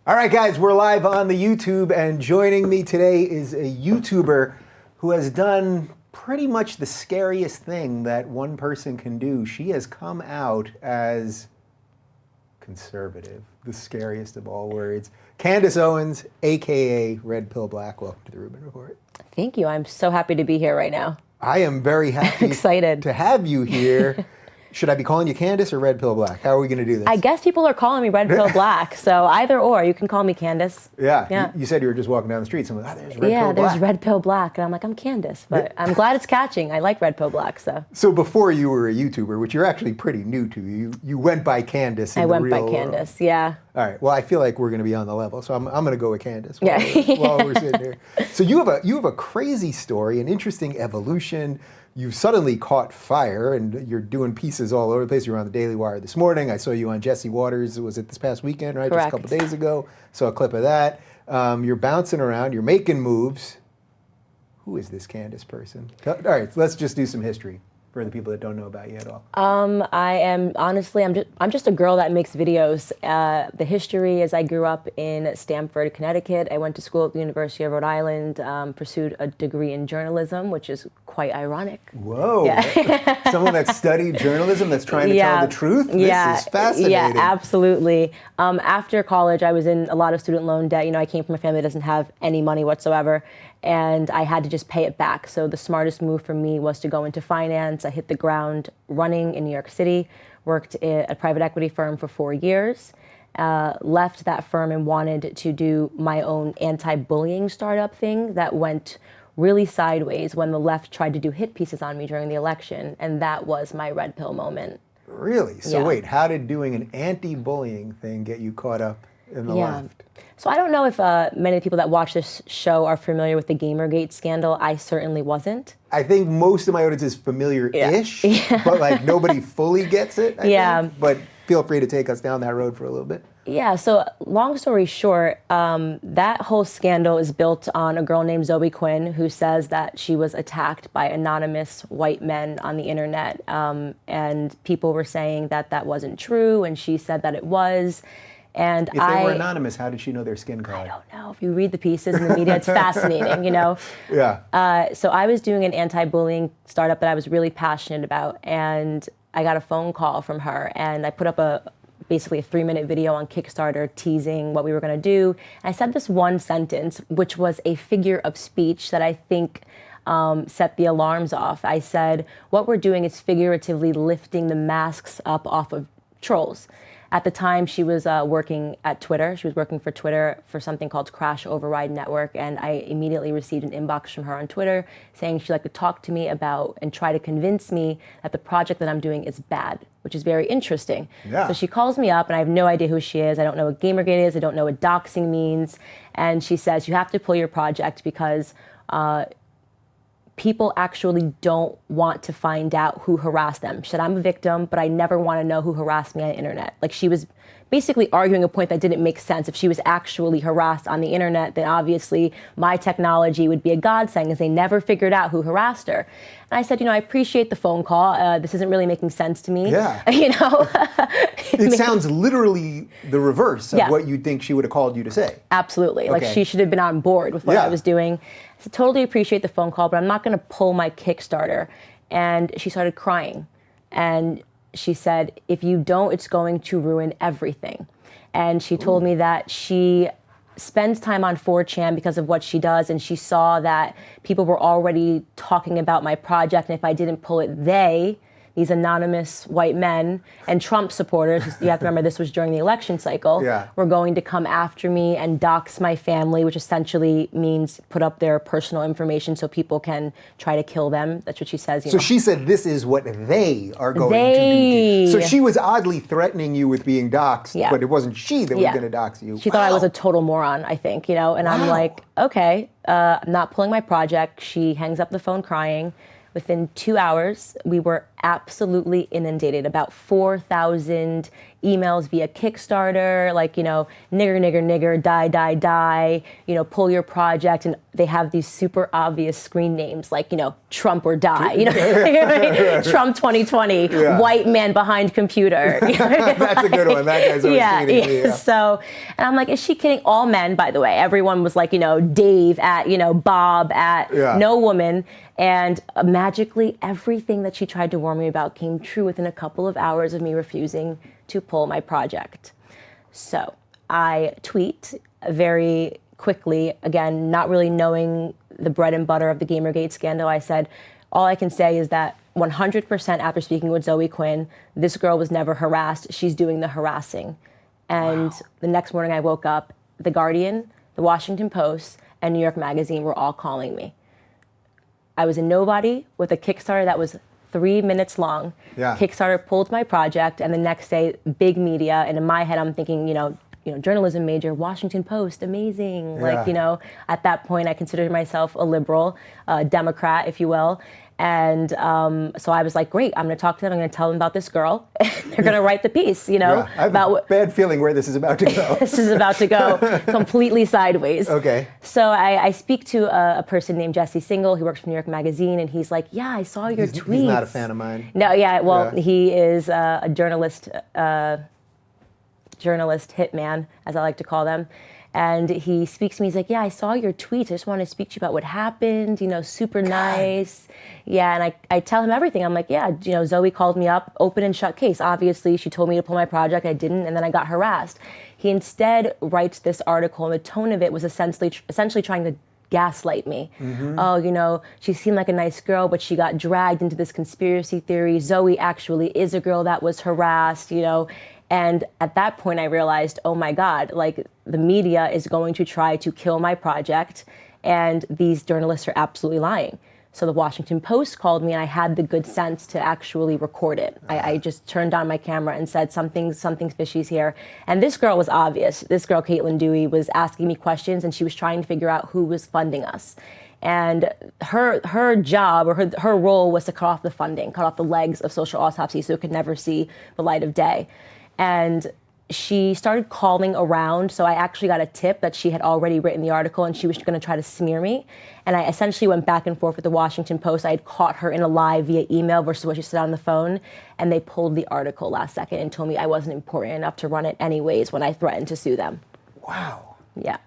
All right, guys, we're live on the YouTube, and joining me today is a YouTuber who has done pretty much the scariest thing that one person can do. She has come out as conservative, the scariest of all words. Candace Owens, AKA Red Pill Black. Welcome to the Rubin Report. Thank you. I'm so happy to be here right now. I am very happy excited to have you here. Should I be calling you Candace or Red Pill Black? How are we going to do this? I guess people are calling me Red Pill Black, so either or. You can call me Candace. Yeah. You said you were just walking down the street. Someone, there's Red Pill Black. Yeah, there's Red Pill Black. And I'm like, I'm Candace. But I'm glad it's catching. I like Red Pill Black, so. So before you were a YouTuber, which you're actually pretty new to, you went by Candace in the real world. I went by Candace, yeah. All right. Well, I feel like we're going to be on the level, so I'm going to go with Candace while we're sitting here. So you have a crazy story, an interesting evolution. You've suddenly caught fire, and you're doing pieces all over the place. You were on the Daily Wire this morning. I saw you on Jesse Waters. Was it this past weekend, right? Correct. Just a couple days ago. Saw a clip of that. You're bouncing around. You're making moves. Who is this Candace person? All right, let's just do some history for the people that don't know about you at all. I'm just a girl that makes videos. The history is I grew up in Stamford, Connecticut. I went to school at the University of Rhode Island, pursued a degree in journalism, which is quite ironic. Whoa. Yeah. Someone that studied journalism that's trying to tell the truth? This is fascinating. Yeah, absolutely. After college, I was in a lot of student loan debt. You know, I came from a family that doesn't have any money whatsoever, and I had to just pay it back. So the smartest move for me was to go into finance. I hit the ground running in New York City, worked at a private equity firm for 4 years, left that firm and wanted to do my own anti-bullying startup thing that went really sideways when the left tried to do hit pieces on me during the election, and that was my red pill moment. Really? So wait, how did doing an anti-bullying thing get you caught up in the left? So I don't know if many people that watch this show are familiar with the Gamergate scandal. I certainly wasn't. I think most of my audience is familiar-ish, but like nobody fully gets it, I think. But feel free to take us down that road for a little bit. Yeah, so long story short, that whole scandal is built on a girl named Zoe Quinn who says that she was attacked by anonymous white men on the internet. And people were saying that that wasn't true, and she said that it was. And if they were anonymous, how did she know their skin color? I don't know. If you read the pieces in the media, it's fascinating, you know? Yeah. So I was doing an anti-bullying startup that I was really passionate about, and I got a phone call from her, and I put up basically a 3-minute video on Kickstarter teasing what we were going to do. And I said this one sentence, which was a figure of speech that I think set the alarms off. I said, what we're doing is figuratively lifting the masks up off of trolls. At the time, she was working at Twitter. She was working for Twitter for something called Crash Override Network, and I immediately received an inbox from her on Twitter saying she'd like to talk to me about and try to convince me that the project that I'm doing is bad, which is very interesting. Yeah. So she calls me up, and I have no idea who she is. I don't know what Gamergate is. I don't know what doxing means. And she says, you have to pull your project because people actually don't want to find out who harassed them. She said, I'm a victim, but I never want to know who harassed me on the internet. Like, she was basically arguing a point that didn't make sense. If she was actually harassed on the internet, then obviously my technology would be a godsend, because they never figured out who harassed her. And I said, you know, I appreciate the phone call. This isn't really making sense to me. Yeah. You know? It sounds literally the reverse of what you'd think she would have called you to say. Absolutely. Okay. Like, she should have been on board with what I was doing. So totally appreciate the phone call, but I'm not going to pull my Kickstarter. And she started crying. And she said, if you don't, it's going to ruin everything. And she told me that she spends time on 4chan because of what she does, and she saw that people were already talking about my project, and if I didn't pull it, these anonymous white men and Trump supporters, you have to remember this was during the election cycle, were going to come after me and dox my family, which essentially means put up their personal information so people can try to kill them. That's what she says. So she said this is what they are going to do. So she was oddly threatening you with being doxed, but it wasn't she that was going to dox you. She thought I was a total moron, I think, you know, and I'm like, okay, I'm not pulling my project. She hangs up the phone crying. Within 2 hours, we were absolutely inundated. About 4,000 emails via Kickstarter, like, nigger, nigger, nigger, die, die, die, pull your project. And they have these super obvious screen names like, Trump or die, Trump 2020, white man behind computer. That's a good one. That guy's always tweeting me. So, and I'm like, is she kidding? All men, by the way. Everyone was like, Dave at, Bob at, no woman. And magically, everything that she tried to warn me about came true within a couple of hours of me refusing to pull my project. So I tweet very quickly, again, not really knowing the bread and butter of the Gamergate scandal. I said, all I can say is that 100% after speaking with Zoe Quinn, this girl was never harassed. She's doing the harassing. And the next morning I woke up, The Guardian, The Washington Post, and New York Magazine were all calling me. I was a nobody with a Kickstarter that was 3 minutes long. Kickstarter pulled my project, and the next day, big media. And in my head, I'm thinking, journalism major, Washington Post, amazing. Like, at that point, I considered myself a liberal, Democrat, if you will. And so I was like, great, I'm going to talk to them. I'm going to tell them about this girl. They're going to write the piece, I have a bad feeling where this is about to go. This is about to go completely sideways. Okay. So I speak to a person named Jesse Singal, who works for New York Magazine, and he's like, yeah, I saw your tweets. He's not a fan of mine. No, he is a journalist hitman, as I like to call them. And he speaks to me, he's like, yeah, I saw your tweets. I just want to speak to you about what happened, super nice. Yeah, and I tell him everything. I'm like, yeah, Zoe called me up, open and shut case. Obviously, she told me to pull my project. I didn't, and then I got harassed. He instead writes this article, and the tone of it was essentially trying to gaslight me. Oh, she seemed like a nice girl, but she got dragged into this conspiracy theory. Zoe actually is a girl that was harassed, And at that point, I realized, oh my God, like the media is going to try to kill my project, and these journalists are absolutely lying. So the Washington Post called me, and I had the good sense to actually record it. I just turned on my camera and said, something fishy's here. And this girl was obvious. This girl, Caitlin Dewey, was asking me questions, and she was trying to figure out who was funding us. And her job, or her role, was to cut off the funding, cut off the legs of Social Autopsy so it could never see the light of day. And she started calling around, so I actually got a tip that she had already written the article and she was going to try to smear me. And I essentially went back and forth with the Washington Post. I had caught her in a lie via email versus what she said on the phone, and they pulled the article last second and told me I wasn't important enough to run it anyways when I threatened to sue them. Wow. Yeah.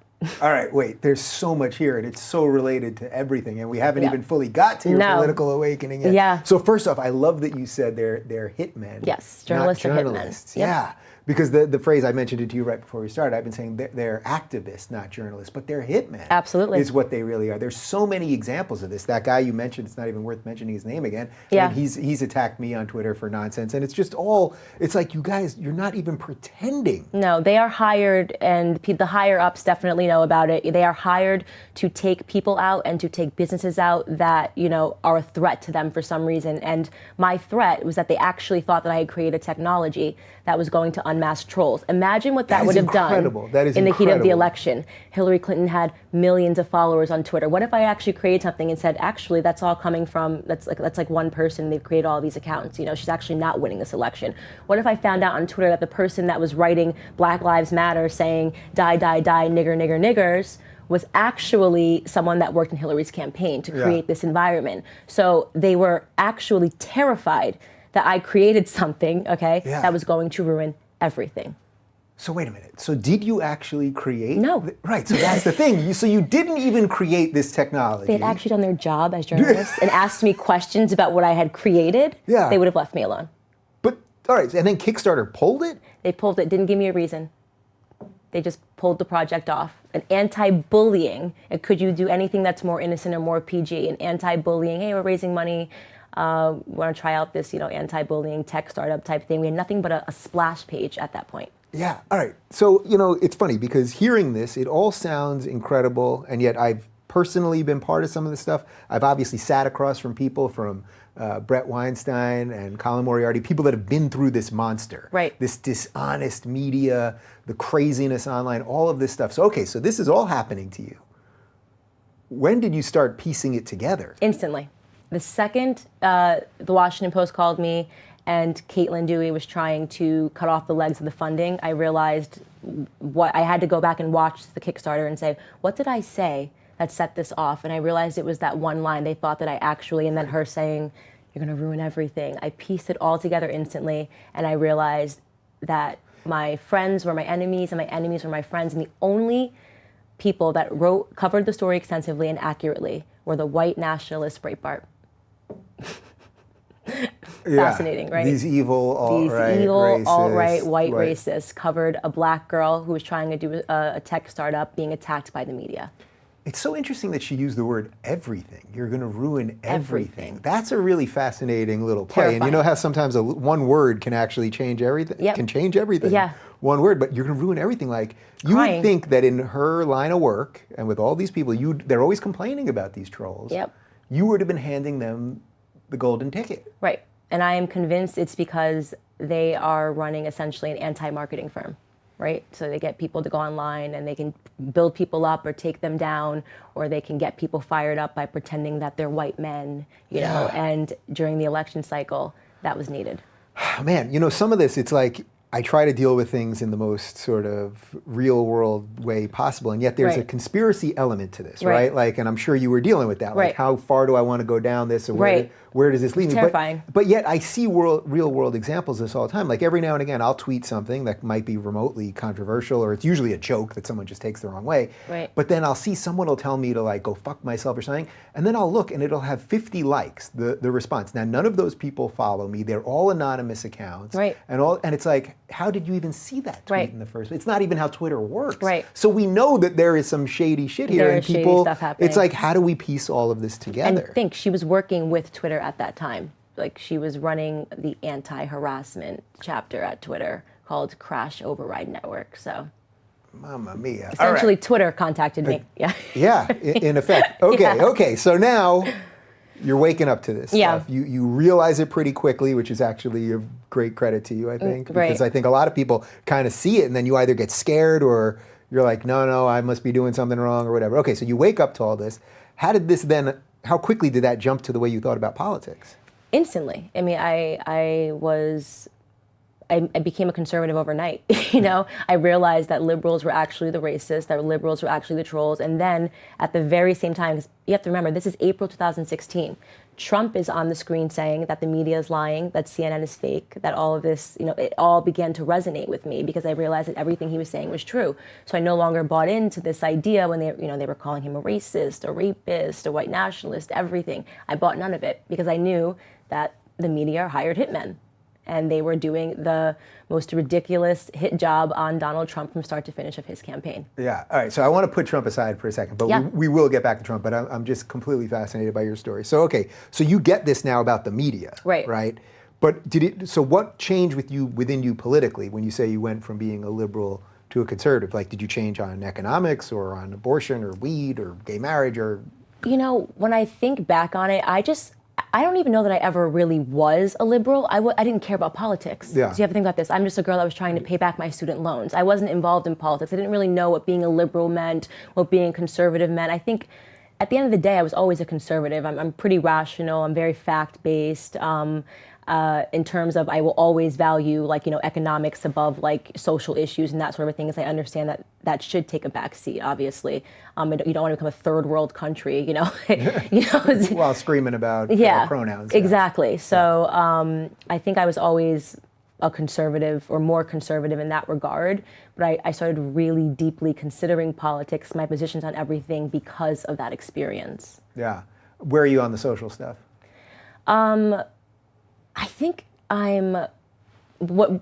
All right, wait, there's so much here, and it's so related to everything, and we haven't even fully got to your political awakening yet. Yeah. So first off, I love that you said they're hitmen. Yes, journalists not are journalists. hitmen. Yep. Yeah, because the phrase, I mentioned it to you right before we started, I've been saying they're activists, not journalists, but they're hitmen. Absolutely. Is what they really are. There's so many examples of this. That guy you mentioned, it's not even worth mentioning his name again. Yeah. I mean, he's attacked me on Twitter for nonsense, and it's just it's like, you guys, you're not even pretending. No, they are hired, and the higher ups definitely know about it. They are hired to take people out and to take businesses out that, are a threat to them for some reason. And my threat was that they actually thought that I had created technology that was going to unmask trolls. Imagine what that would have done in the heat of the election. Hillary Clinton had millions of followers on Twitter. What if I actually created something and said, actually, that's all coming from, that's like one person, they've created all these accounts. She's actually not winning this election. What if I found out on Twitter that the person that was writing Black Lives Matter saying, die, die, die, nigger, nigger, niggers, was actually someone that worked in Hillary's campaign to create this environment. So they were actually terrified that I created something, that was going to ruin everything. So wait a minute. So did you actually create? No. Right, so that's the thing. So you didn't even create this technology. They had actually done their job as journalists and asked me questions about what I had created. Yeah. They would have left me alone. But, all right, and then Kickstarter pulled it? They pulled it, didn't give me a reason. They just pulled the project off. An anti-bullying, and could you do anything that's more innocent or more PG? An anti-bullying, hey, we're raising money, we want to try out this, anti-bullying tech startup type thing. We had nothing but a splash page at that point. Yeah, all right. So, it's funny because hearing this, it all sounds incredible, and yet I've personally been part of some of this stuff. I've obviously sat across from people from Brett Weinstein and Colin Moriarty, people that have been through this monster. Right. This dishonest media, the craziness online, all of this stuff. So, okay, so this is all happening to you. When did you start piecing it together? Instantly. The second the Washington Post called me and Caitlin Dewey was trying to cut off the legs of the funding, I realized what I had to go back and watch the Kickstarter and say, what did I say that set this off? And I realized it was that one line. They thought that I actually, and then her saying, you're going to ruin everything. I pieced it all together instantly, and I realized that my friends were my enemies and my enemies were my friends, and the only people that covered the story extensively and accurately were the white nationalist Breitbart. Fascinating, right? These evil alt-right white racists covered a black girl who was trying to do a tech startup being attacked by the media. It's so interesting that she used the word everything. You're going to ruin everything. That's a really fascinating little play. Terrifying. And you know how sometimes one word can actually change everything? Yep. Can change everything. Yeah. One word, but you're going to ruin everything. Like, you would think that in her line of work and with all these people, they're always complaining about these trolls. Yep. You would have been handing them the golden ticket. Right. And I am convinced it's because they are running essentially an anti-marketing firm, right? So they get people to go online and they can build people up or take them down, or they can get people fired up by pretending that they're white men, you know, and during the election cycle, that was needed. Man, you know, some of this, it's like, I try to deal with things in the most sort of real world way possible, and yet there's a conspiracy element to this, right? Like, and I'm sure you were dealing with that. Like, how far do I want to go down this, and where does this lead me? Terrifying. But yet I see real world examples of this all the time. Like, every now and again, I'll tweet something that might be remotely controversial, or it's usually a joke that someone just takes the wrong way. Right. But then I'll see someone will tell me to like go fuck myself or something, and then I'll look and it'll have 50 likes, the response. Now, none of those people follow me. They're all anonymous accounts. Right. And it's like, how did you even see that tweet in the first place? It's not even how Twitter works. Right. So we know that there is some shady shit here, and people, shady stuff happening. It's like, how do we piece all of this together? And think, she was working with Twitter at that time. Like, she was running the anti-harassment chapter at Twitter called Crash Override Network. So, Mamma mia! Essentially, Twitter contacted me. Yeah. In effect. Okay. Okay. So now you're waking up to this stuff. You realize it pretty quickly, which is actually a great credit to you, I think, because I think a lot of people kind of see it, and then you either get scared or you're like, no, I must be doing something wrong or whatever. Okay. So you wake up to all this. How quickly did that jump to the way you thought about politics? Instantly. I mean, I became a conservative overnight. You know, I realized that liberals were actually the racists, that liberals were actually the trolls. And then at the very same time, 'cause you have to remember, this is April 2016. Trump is on the screen saying that the media is lying, that CNN is fake, that all of this, you know, it all began to resonate with me because I realized that everything he was saying was true. So I no longer bought into this idea when they were calling him a racist, a rapist, a white nationalist, everything. I bought none of it because I knew that the media hired hitmen. And they were doing the most ridiculous hit job on Donald Trump from start to finish of his campaign. Yeah. All right. So I want to put Trump aside for a second, but we will get back to Trump. But I'm just completely fascinated by your story. So, okay. So you get this now about the media. Right? But so what changed within you politically when you say you went from being a liberal to a conservative? Like, did you change on economics or on abortion or weed or gay marriage or? You know, when I think back on it, I don't even know that I ever really was a liberal. I didn't care about politics. So you have to think about this. I'm just a girl that was trying to pay back my student loans. I wasn't involved in politics. I didn't really know what being a liberal meant, what being a conservative meant. I think at the end of the day, I was always a conservative. I'm pretty rational. I'm very fact-based. In terms of, I will always value, like, you know, economics above like social issues and that sort of thing, as I understand that should take a back seat, obviously. You don't want to become a third world country, you know. While screaming about pronouns. Exactly. So I think I was always a conservative, or more conservative in that regard, but I started really deeply considering politics, my positions on everything, because of that experience. Yeah. Where are you on the social stuff? I think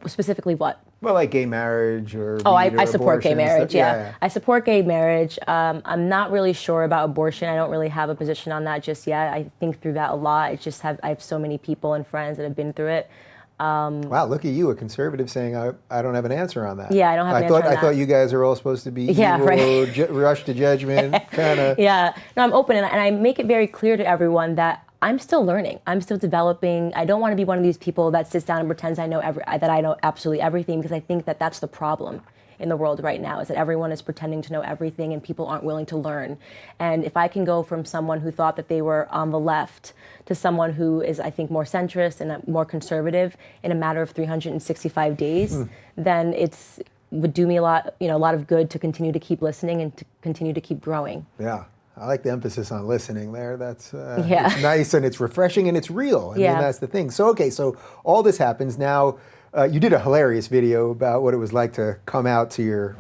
specifically what? Well, like gay marriage or I support gay marriage, yeah. I support gay marriage. I'm not really sure about abortion. I don't really have a position on that just yet. I think through that a lot. I have so many people and friends that have been through it. Wow, look at you, a conservative saying, I don't have an answer on that. Yeah, I don't have an answer on that. I thought you guys are all supposed to be evil, rush to judgment, kind of. Yeah, no, I'm open, and I make it very clear to everyone that I'm still learning. I'm still developing. I don't want to be one of these people that sits down and pretends that I know absolutely everything, because I think that that's the problem. in the world right now, is that everyone is pretending to know everything and people aren't willing to learn. And if I can go from someone who thought that they were on the left to someone who is, I think, more centrist and more conservative in a matter of 365 days, then would do me a lot of good to continue to keep listening and to continue to keep growing. Yeah. I like the emphasis on listening there. That's it's nice and it's refreshing and it's real. I mean, that's the thing. So, okay, so all this happens now. You did a hilarious video about what it was like to come out to your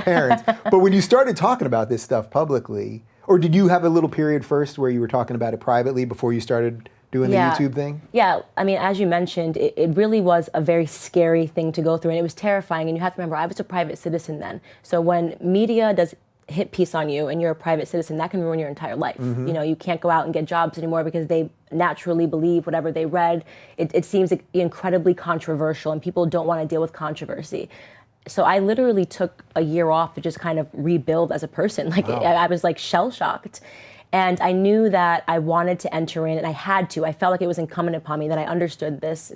parents. But when you started talking about this stuff publicly, or did you have a little period first where you were talking about it privately before you started doing the YouTube thing? Yeah, I mean, as you mentioned, it really was a very scary thing to go through, and it was terrifying. And you have to remember, I was a private citizen then. So when media does hit piece on you and you're a private citizen, that can ruin your entire life. You know, you can't go out and get jobs anymore because they naturally believe whatever they read. It seems incredibly controversial, and people don't want to deal with controversy. So I literally took a year off to just kind of rebuild as a person. Like, I was like shell-shocked. And I knew that I wanted to enter in, and I had to. I felt like it was incumbent upon me that I understood this,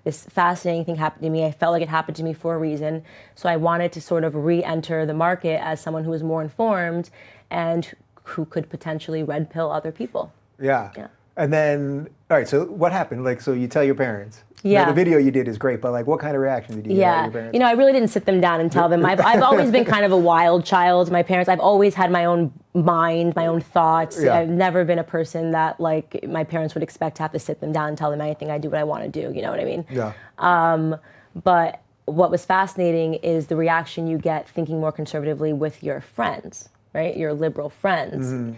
this fascinating thing happened to me. I felt like it happened to me for a reason. So I wanted to sort of re-enter the market as someone who was more informed and who could potentially red pill other people. Yeah. And then, all right, so what happened? Like, so you tell your parents. Yeah. The video you did is great, but like, what kind of reaction did you get out of your parents? I really didn't sit them down and tell them. I've always been kind of a wild child. My parents, I've always had my own mind, my own thoughts. I've never been a person that like my parents would expect to have to sit them down and tell them anything. I do what I want to do, you know what I mean? Yeah. But what was fascinating is the reaction you get thinking more conservatively with your friends, right? Your liberal friends.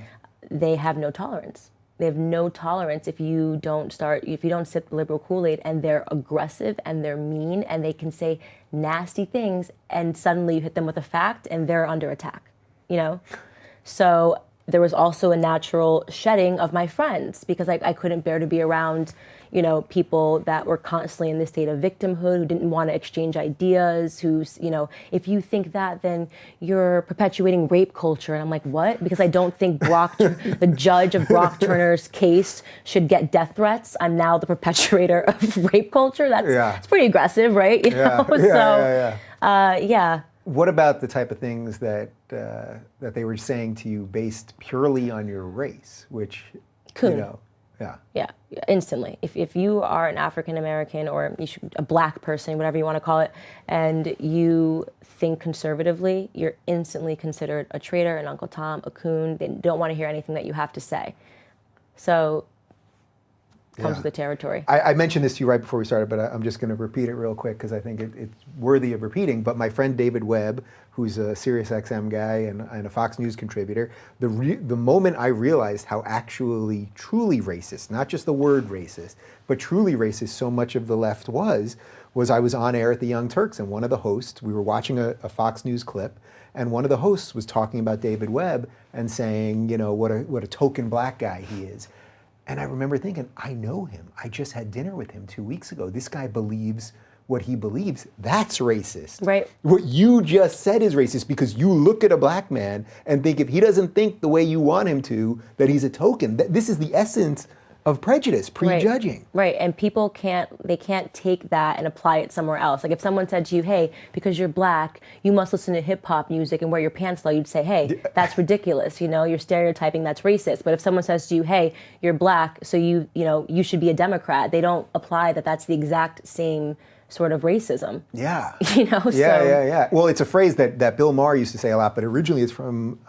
They have no tolerance. They have no tolerance if you don't sip the liberal Kool-Aid, and they're aggressive and they're mean and they can say nasty things, and suddenly you hit them with a fact and they're under attack, So there was also a natural shedding of my friends because I couldn't bear to be around, people that were constantly in this state of victimhood, who didn't want to exchange ideas, if you think that, then you're perpetuating rape culture. And I'm like, what? Because I don't think the judge of Brock Turner's case should get death threats. I'm now the perpetuator of rape culture. That's pretty aggressive, right? What about the type of things that they were saying to you based purely on your race, which, Yeah, instantly. If you are an African American or a black person, whatever you want to call it, and you think conservatively, you're instantly considered a traitor, an Uncle Tom, a coon. They don't want to hear anything that you have to say. So comes with the territory. I mentioned this to you right before we started, but I'm just going to repeat it real quick because I think it's worthy of repeating. But my friend David Webb, who's a SiriusXM guy and a Fox News contributor, the moment I realized how actually truly racist, not just the word racist, but truly racist so much of the left was I was on air at the Young Turks, and one of the hosts, we were watching a Fox News clip, and one of the hosts was talking about David Webb and saying, what a token black guy he is. And I remember thinking, I know him. I just had dinner with him 2 weeks ago. This guy believes what he believes. That's racist. Right. What you just said is racist because you look at a black man and think if he doesn't think the way you want him to, that he's a token. This is the essence of prejudice, prejudging. Right, and people can't take that and apply it somewhere else. Like if someone said to you, hey, because you're black, you must listen to hip hop music and wear your pants low, you'd say, hey, that's ridiculous, you're stereotyping, that's racist. But if someone says to you, hey, you're black, so you should be a Democrat, they don't apply that's the exact same sort of racism. Yeah. Yeah. Well, it's a phrase that Bill Maher used to say a lot, but originally it's from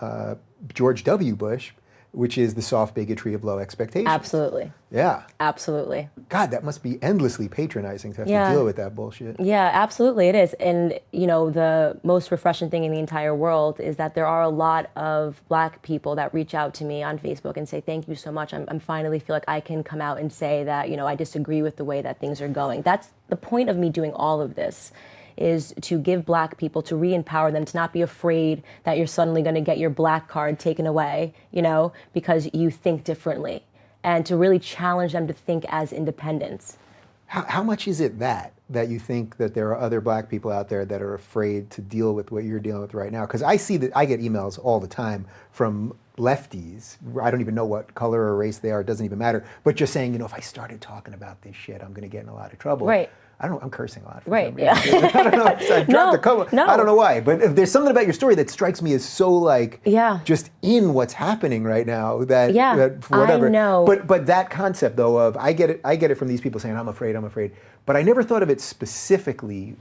George W. Bush, which is the soft bigotry of low expectations. Absolutely. Yeah. Absolutely. God, that must be endlessly patronizing to have to deal with that bullshit. Yeah, absolutely it is. And, the most refreshing thing in the entire world is that there are a lot of black people that reach out to me on Facebook and say, thank you so much. I'm finally feel like I can come out and say that, I disagree with the way that things are going. That's the point of me doing all of this, is to give black people, to re-empower them, to not be afraid that you're suddenly going to get your black card taken away, because you think differently, and to really challenge them to think as independents. How much is it that you think that there are other black people out there that are afraid to deal with what you're dealing with right now? Because I see that I get emails all the time from lefties, I don't even know what color or race they are, it doesn't even matter, but just saying, if I started talking about this shit, I'm going to get in a lot of trouble. Right. I don't know, I'm cursing a lot. Right, yeah. I don't know, I've dropped a couple, No. I don't know why, but if there's something about your story that strikes me as so like, Yeah. just in what's happening right now that, Yeah, that for whatever. I know. But that concept though of, I get it from these people saying, I'm afraid, but I never thought of it specifically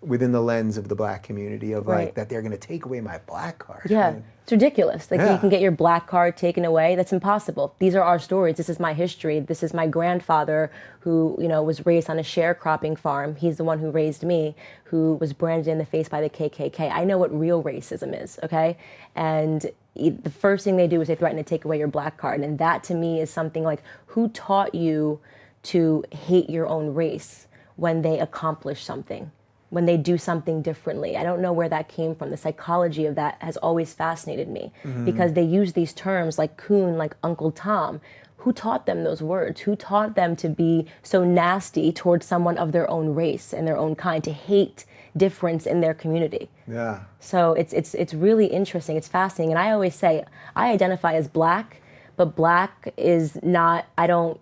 within the lens of the black community of like, that they're going to take away my black card. Yeah, I mean, it's ridiculous. Like you can get your black card taken away. That's impossible. These are our stories. This is my history. This is my grandfather who, was raised on a sharecropping farm. He's the one who raised me, who was branded in the face by the KKK. I know what real racism is, okay? And the first thing they do is they threaten to take away your black card. And that to me is something like, who taught you to hate your own race when they accomplish something? When they do something differently. I don't know where that came from. The psychology of that has always fascinated me because they use these terms like coon, like Uncle Tom. Who taught them those words? Who taught them to be so nasty towards someone of their own race and their own kind, to hate difference in their community? Yeah. So it's really interesting. It's fascinating. And I always say, I identify as black, but black is not, I don't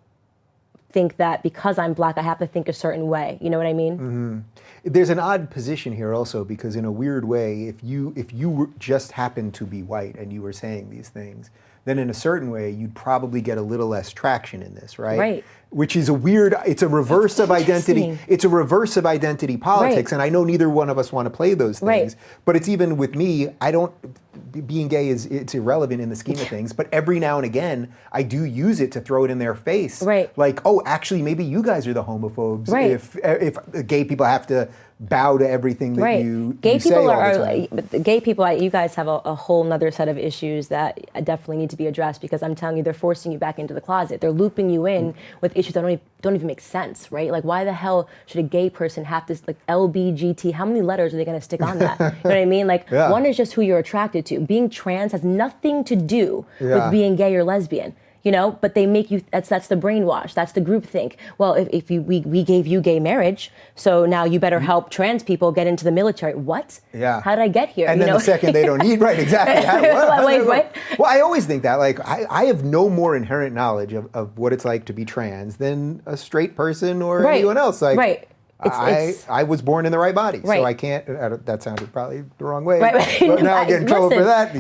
think that because I'm black, I have to think a certain way. You know what I mean? There's an odd position here also because in a weird way, if you just happened to be white and you were saying these things, then in a certain way, you'd probably get a little less traction in this, right? Right. Which is it's a reverse of identity. It's a reverse of identity politics. Right. And I know neither one of us want to play those things, Right. but it's even with me, being gay it's irrelevant in the scheme of things, but every now and again, I do use it to throw it in their face. Right. Like, oh, actually, maybe you guys are the homophobes Right. if gay people have to bow to everything that you gay you say people all the time. but the gay people, you guys have a whole nother set of issues that definitely need to be addressed because I'm telling you, they're forcing you back into the closet. They're looping you in with issues that don't even make sense, right? Like, why the hell should a gay person have this, like, LBGT? How many letters are they going to stick on that? You know what I mean? Like, one is just who you're attracted to. Being trans has nothing to do with being gay or lesbian. But they make you, that's the brainwash, that's the groupthink. Well, if we gave you gay marriage, so now you better help trans people get into the military. What? Yeah. How did I get here? And then the second they don't need, right, exactly. Wait. Well, I always think that, like, I have no more inherent knowledge of what it's like to be trans than a straight person or anyone else. Like, right. I was born in the right body, Right. so I can't, that sounded probably the wrong way, Right. but now I get in trouble for that.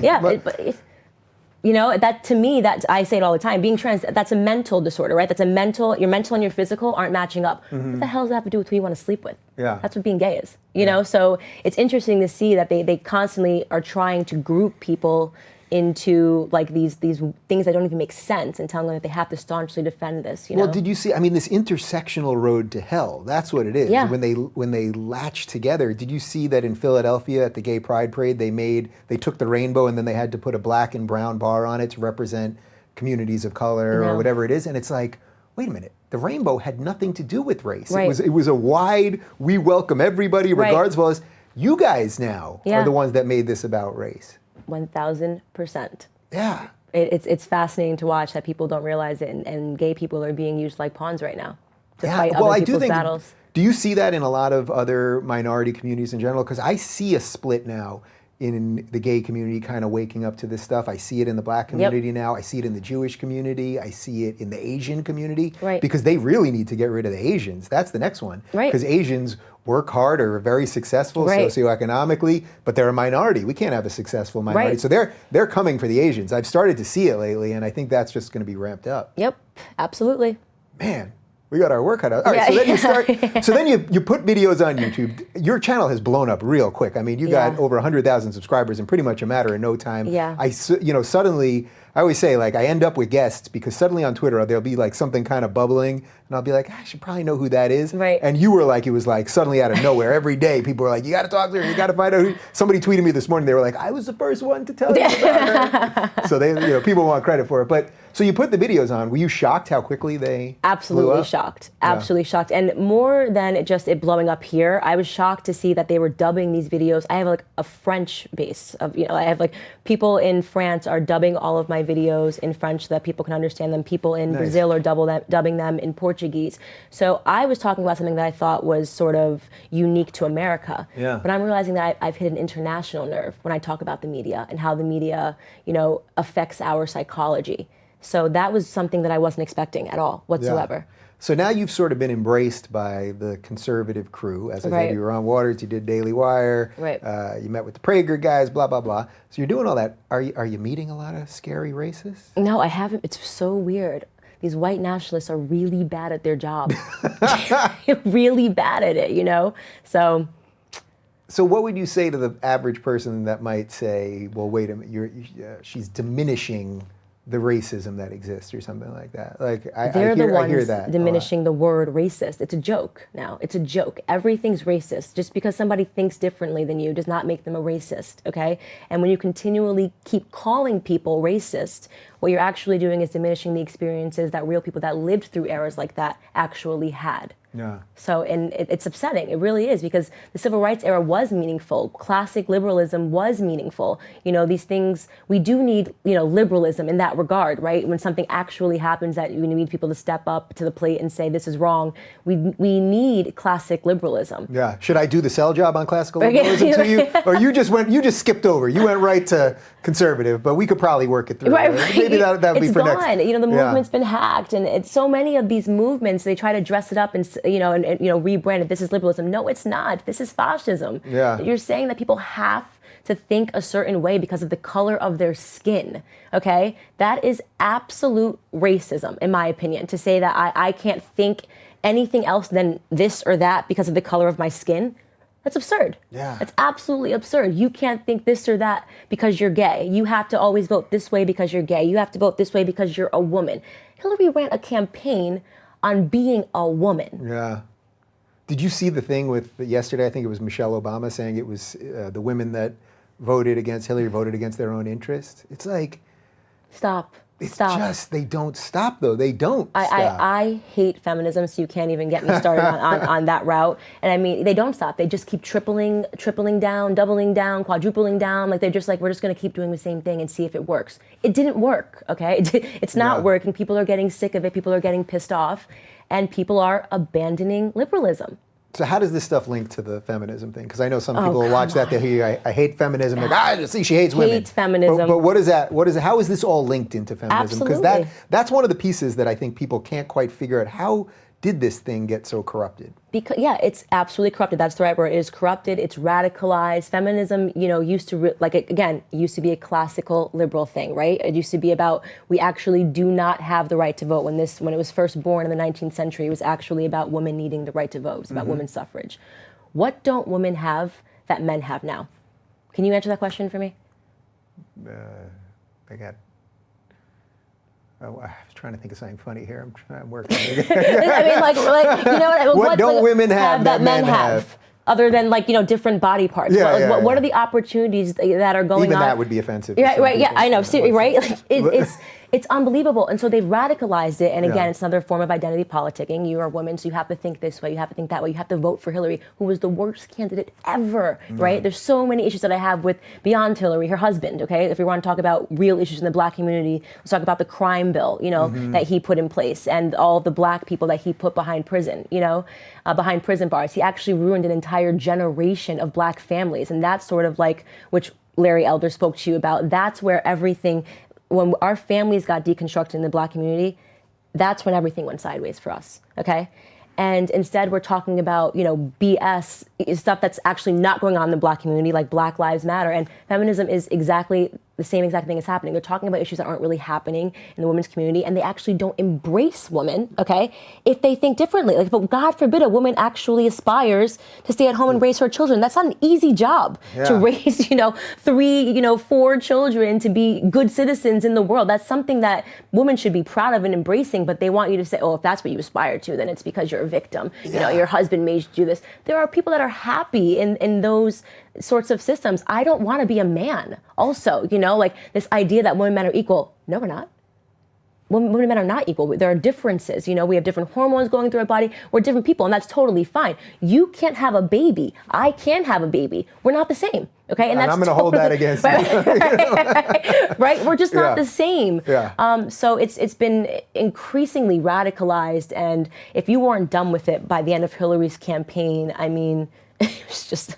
Yeah, that to me, that I say it all the time. Being trans, that's a mental disorder, right? Your mental and your physical aren't matching up. What the hell does that have to do with who you want to sleep with? Yeah. That's what being gay is. You know, so it's interesting to see that they constantly are trying to group people into like these things that don't even make sense and telling them that they have to staunchly defend this. Well, did you see? I mean, this intersectional road to hell. That's what it is. Yeah. When they latch together. Did you see that in Philadelphia at the Gay Pride Parade they took the rainbow and then they had to put a black and brown bar on it to represent communities of color or whatever it is, and it's like, wait a minute. The rainbow had nothing to do with race. Right. It was a wide. We welcome everybody, regardless of us. You guys now are the ones that made this about race. 1,000%. Yeah. It's fascinating to watch that people don't realize it, and gay people are being used like pawns right now to fight other people's battles. Do you see that in a lot of other minority communities in general? Because I see a split now in the gay community kind of waking up to this stuff. I see it in the black community now. I see it in the Jewish community. I see it in the Asian community. Right. Because they really need to get rid of the Asians. That's the next one. Right. Because Asians work hard, are very successful socioeconomically, but they're a minority. We can't have a successful minority. Right. So they're coming for the Asians. I've started to see it lately, and I think that's just going to be ramped up. Yep, absolutely. Man, we got our work cut out. All right, so then you start. So then you put videos on YouTube. Your channel has blown up real quick. I mean, you got over 100,000 subscribers in pretty much a matter of no time. Yeah. Suddenly, I always say, like, I end up with guests because suddenly on Twitter there'll be like something kind of bubbling, and I'll be like, I should probably know who that is. Right. And you were like, it was like suddenly out of nowhere. Every day, people were like, you got to talk to her. You got to find out who. Somebody tweeted me this morning. They were like, I was the first one to tell you about her. So people want credit for it, but. So you put the videos on. Were you shocked how quickly they Absolutely blew up? shocked. Absolutely shocked. And more than it blowing up here, I was shocked to see that they were dubbing these videos. I have like a French base of, I have like people in France are dubbing all of my videos in French so that people can understand them. People in Brazil are dubbing them in Portuguese. So I was talking about something that I thought was sort of unique to America. Yeah. But I'm realizing that I've hit an international nerve when I talk about the media and how the media, affects our psychology. So that was something that I wasn't expecting at all whatsoever. Yeah. So now you've sort of been embraced by the conservative crew. As I Right. said, you were on Waters, you did Daily Wire, Right. You met with the Prager guys, blah, blah, blah. So you're doing all that. Are you meeting a lot of scary racists? No, I haven't. It's so weird. These white nationalists are really bad at their job. Really bad at it, So what would you say to the average person that might say, well, wait a minute, she's diminishing the racism that exists or something like that? Like, I They're the hear ones that diminishing the word racist. It's a joke now. It's a joke. Everything's racist. Just because somebody thinks differently than you does not make them a racist, okay? And when you continually keep calling people racist, what you're actually doing is diminishing the experiences that real people that lived through eras like that actually had. Yeah. So, and it's upsetting. It really is, because the civil rights era was meaningful. Classic liberalism was meaningful. These things, we do need, liberalism in that regard, right? When something actually happens that we need people to step up to the plate and say, this is wrong. We need classic liberalism. Yeah. Should I do the sell job on classical liberalism to you? Or you just skipped over. You went right to conservative, but we could probably work it through. Right. Maybe that would be for next. It's gone. The movement's been hacked, and it's so many of these movements, they try to dress it up and rebrand it. This is liberalism. No, it's not. This is fascism. Yeah. You're saying that people have to think a certain way because of the color of their skin. Okay, that is absolute racism, in my opinion. To say that I can't think anything else than this or that because of the color of my skin. That's absurd. Yeah. That's absolutely absurd. You can't think this or that because you're gay. You have to always vote this way because you're gay. You have to vote this way because you're a woman. Hillary ran a campaign on being a woman. Yeah. Did you see the thing with yesterday? I think it was Michelle Obama saying it was the women that voted against Hillary voted against their own interest. It's like, Stop. it's Stop. just, they don't stop though. They don't stop. I hate feminism, so you can't even get me started on that route. And I mean, they don't stop. They just keep tripling down, doubling down, quadrupling down. Like, they're just like, we're just going to keep doing the same thing and see if it works. It didn't work, okay? It's not working. People are getting sick of it. People are getting pissed off. And people are abandoning liberalism. So how does this stuff link to the feminism thing? Because I know some people will watch that, they hear, I hate feminism, like, see, she hates women. Hates feminism. But what is that? How is this all linked into feminism? Because Absolutely. that's one of the pieces that I think people can't quite figure out. How did this thing get so corrupted? Because, it's absolutely corrupted. That's the right word. It is corrupted. It's radicalized. Feminism, used to, used to be a classical liberal thing, right? It used to be about, we actually do not have the right to vote. When it was first born in the 19th century, it was actually about women needing the right to vote. It was about women's suffrage. What don't women have that men have now? Can you answer that question for me? I was trying to think of something funny here. I'm working. I mean, What don't women have that men have? Other than different body parts. What are the opportunities that are going on? Even that would be offensive. Right. Yeah, I know. See, right? It's unbelievable. And so they've radicalized it. And again, it's another form of identity politicking. You are a woman, so you have to think this way. You have to think that way. You have to vote for Hillary, who was the worst candidate ever, right? There's so many issues that I have with beyond Hillary, her husband, okay? If we want to talk about real issues in the black community, let's talk about the crime bill, that he put in place and all the black people that he put behind prison, behind prison bars. He actually ruined an entire generation of black families. And that's sort of like, which Larry Elder spoke to you about, that's where everything, when our families got deconstructed in the black community, that's when everything went sideways for us, okay? And instead we're talking about, BS, stuff that's actually not going on in the black community, like Black Lives Matter. And feminism is exactly the same exact thing is happening. They're talking about issues that aren't really happening in the women's community, and they actually don't embrace women, okay, if they think differently. Like, but God forbid a woman actually aspires to stay at home and raise her children. That's not an easy job to raise, 3, 4 children to be good citizens in the world. That's something that women should be proud of and embracing, but they want you to say, oh, if that's what you aspire to, then it's because you're a victim. Your husband made you do this. There are people that are happy in those sorts of systems. I don't want to be a man also, like this idea that women and men are equal. No, we're not. women and men are not equal. There are differences. You know, we have different hormones going through our body. We're different people, and that's totally fine. You can't have a baby. I can have a baby. We're not the same. Okay, and that's I'm going to hold that against you. Right? We're just not the same. Yeah. So it's been increasingly radicalized, and if you weren't done with it by the end of Hillary's campaign, I mean, it was just.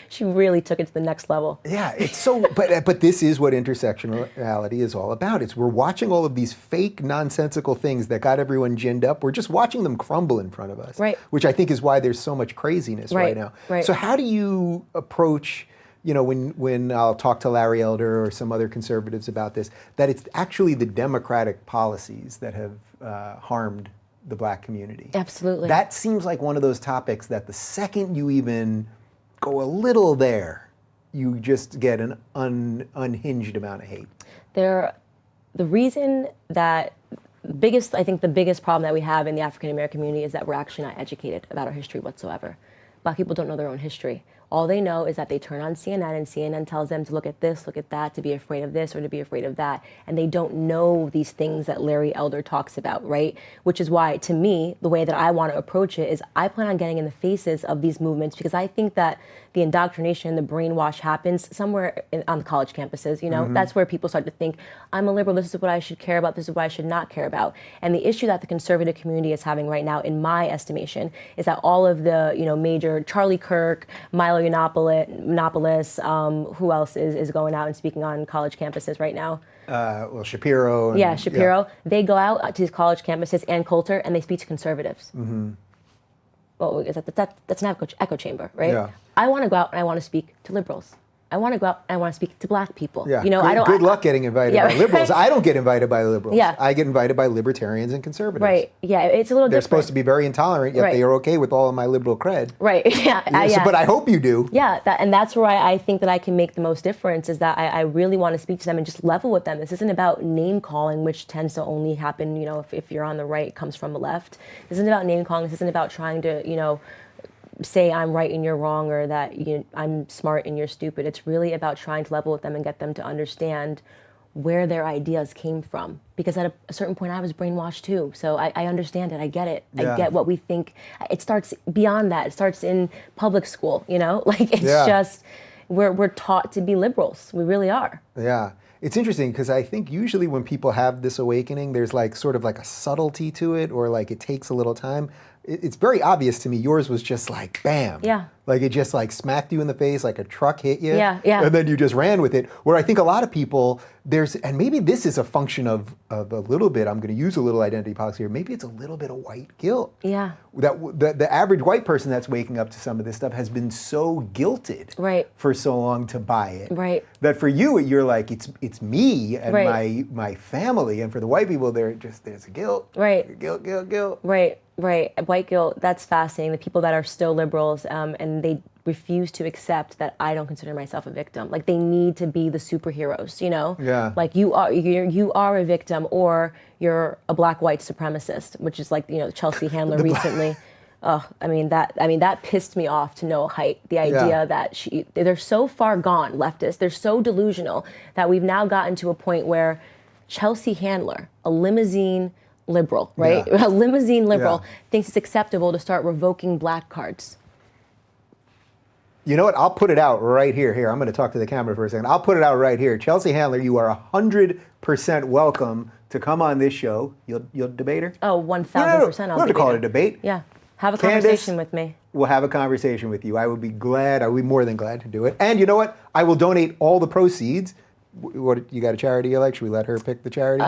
She really took it to the next level. Yeah, it's so, but this is what intersectionality is all about. We're watching all of these fake, nonsensical things that got everyone ginned up. We're just watching them crumble in front of us. Right. Which I think is why there's so much craziness right now. Right. So how do you approach, you know, when I'll talk to Larry Elder or some other conservatives about this, that it's actually the Democratic policies that have harmed the black community? Absolutely. That seems like one of those topics that the second you even go a little there, you just get an unhinged amount of hate. The reason that I think the biggest problem that we have in the African American community is that we're actually not educated about our history whatsoever. Black people don't know their own history. All they know is that they turn on CNN and CNN tells them to look at this, look at that, to be afraid of this or to be afraid of that. And they don't know these things that Larry Elder talks about, right? Which is why, to me, the way that I want to approach it is I plan on getting in the faces of these movements because I think that the indoctrination, the brainwash happens somewhere on the college campuses, you know? Mm-hmm. That's where people start to think, I'm a liberal, this is what I should care about, this is what I should not care about. And the issue that the conservative community is having right now, in my estimation, is that all of the, you know, major Charlie Kirk, Milo Yiannopoulos, who else is going out and speaking on college campuses right now? Well, Shapiro. Shapiro. Yeah. They go out to these college campuses and Coulter, and they speak to conservatives. Mm-hmm. Well, that's an echo chamber, right? Yeah. I want to go out and I want to speak to liberals. I want to go out and I want to speak to black people. Yeah. You know, good luck getting invited by liberals. I don't get invited by liberals. Yeah. I get invited by libertarians and conservatives. Right. Yeah. It's a little different. They're supposed to be very intolerant, yet they are okay with all of my liberal cred. Right. Yeah. But I hope you do. Yeah. And that's where I think that I can make the most difference is that I really want to speak to them and just level with them. This isn't about name calling, which tends to only happen, you know, if you're on the right, it comes from the left. This isn't about name calling. This isn't about trying to, you know, say I'm right and you're wrong or that I'm smart and you're stupid. It's really about trying to level with them and get them to understand where their ideas came from. Because at a certain point I was brainwashed too. So I understand it. I get it. Yeah. I get what we think. It starts beyond that. It starts in public school, you know? Like it's just, we're taught to be liberals. We really are. Yeah. It's interesting because I think usually when people have this awakening, there's like sort of like a subtlety to it or like it takes a little time. It's very obvious to me. Yours was just like, bam. Yeah. Like it just like smacked you in the face, like a truck hit you. Yeah. And then you just ran with it. Where I think a lot of people, and maybe this is a function of a little bit, I'm going to use a little identity politics here, maybe it's a little bit of white guilt. Yeah. That the average white person that's waking up to some of this stuff has been so guilted for so long to buy it. Right. That for you, you're like, it's me and my family. And for the white people, there's a guilt. Right. Guilt. Right. White guilt, that's fascinating. The people that are still liberals and they refuse to accept that I don't consider myself a victim. Like they need to be the superheroes, you know? Yeah. Like you are a victim or you're a black white supremacist, which is like, you know, Chelsea Handler recently. That pissed me off to no height. The idea that they're so far gone, leftists, they're so delusional that we've now gotten to a point where Chelsea Handler, a limousine liberal, right? Yeah. A limousine liberal thinks it's acceptable to start revoking black cards. You know what? I'll put it out right here. Here, I'm going to talk to the camera for a second. I'll put it out right here. Chelsea Handler, you are 100% welcome to come on this show. You'll debate her? Oh, 1,000%. I'll have to call it a debate. Yeah. Have a conversation with me. We'll have a conversation with you. I would be more than glad to do it. And you know what? I will donate all the proceeds. What, you got a charity you like? Should we let her pick the charity?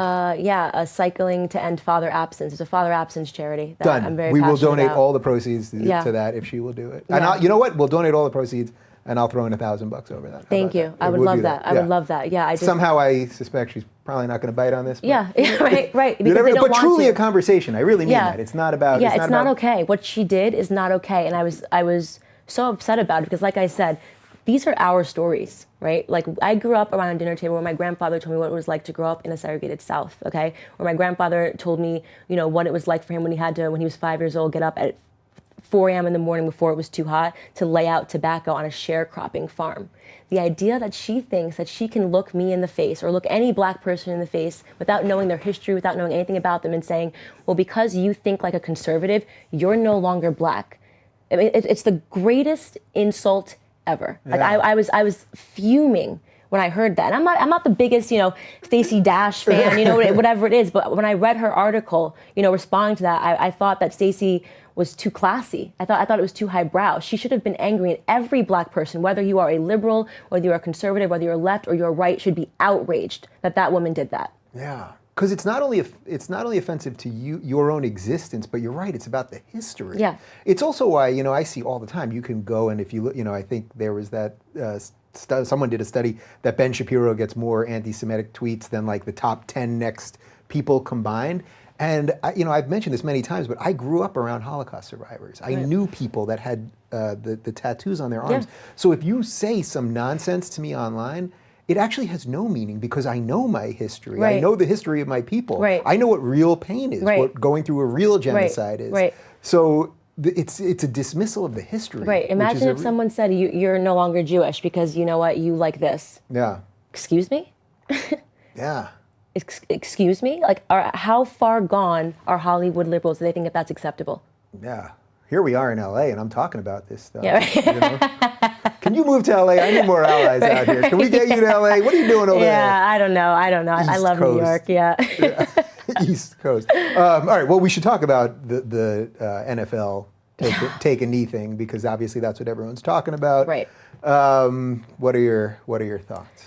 Cycling to End Father Absence. It's a father absence charity that Done. I'm very We will passionate donate about. all the proceeds to that if she will do it. Yeah. And you know what? We'll donate all the proceeds, and I'll throw in $1,000 over that. Thank you. I would love that. I would love that. Yeah. Somehow I suspect she's probably not going to bite on this. Yeah. Right. Because they don't but want truly to. A conversation. I really mean that. It's not about. Yeah. It's not okay. What she did is not okay, and I was so upset about it because, like I said, these are our stories, right? Like I grew up around a dinner table where my grandfather told me what it was like to grow up in a segregated South, okay? Where my grandfather told me, you know, what it was like for him when he was 5 years old, get up at 4 a.m. in the morning before it was too hot to lay out tobacco on a sharecropping farm. The idea that she thinks that she can look me in the face or look any black person in the face without knowing their history, without knowing anything about them, and saying, well, because you think like a conservative, you're no longer black. I mean, it's the greatest insult ever. Yeah. Like I was fuming when I heard that. And I'm not the biggest, Stacey Dash fan, whatever it is. But when I read her article, responding to that, I thought that Stacey was too classy. I thought it was too highbrow. She should have been angry, and every black person, whether you are a liberal, whether you're a conservative, whether you're left or you're right, should be outraged that woman did that. Yeah. Because it's not only offensive to your own existence, but you're right, it's about the history. Yeah. It's also why, I see all the time, you can go and if you look, I think there was that, someone did a study that Ben Shapiro gets more anti-Semitic tweets than like the top 10 next people combined. And I've mentioned this many times, but I grew up around Holocaust survivors. I knew people that had the tattoos on their arms. Yeah. So if you say some nonsense to me online, it actually has no meaning because I know my history. Right. I know the history of my people. Right. I know what real pain is, what going through a real genocide is. Right. So it's a dismissal of the history. Right. Imagine if someone said you're no longer Jewish because you know what, you like this. Yeah. Excuse me? Yeah. Excuse me? Like, how far gone are Hollywood liberals? Do they think that that's acceptable? Yeah. Here we are in LA, and I'm talking about this stuff. Yeah, right. Can you move to LA? I need more allies out here. Can we get you to LA? What are you doing over there? Yeah, I don't know. I love Coast. New York. Yeah. East Coast. All right. Well, we should talk about the NFL take a knee thing because obviously that's what everyone's talking about. Right. What are your thoughts?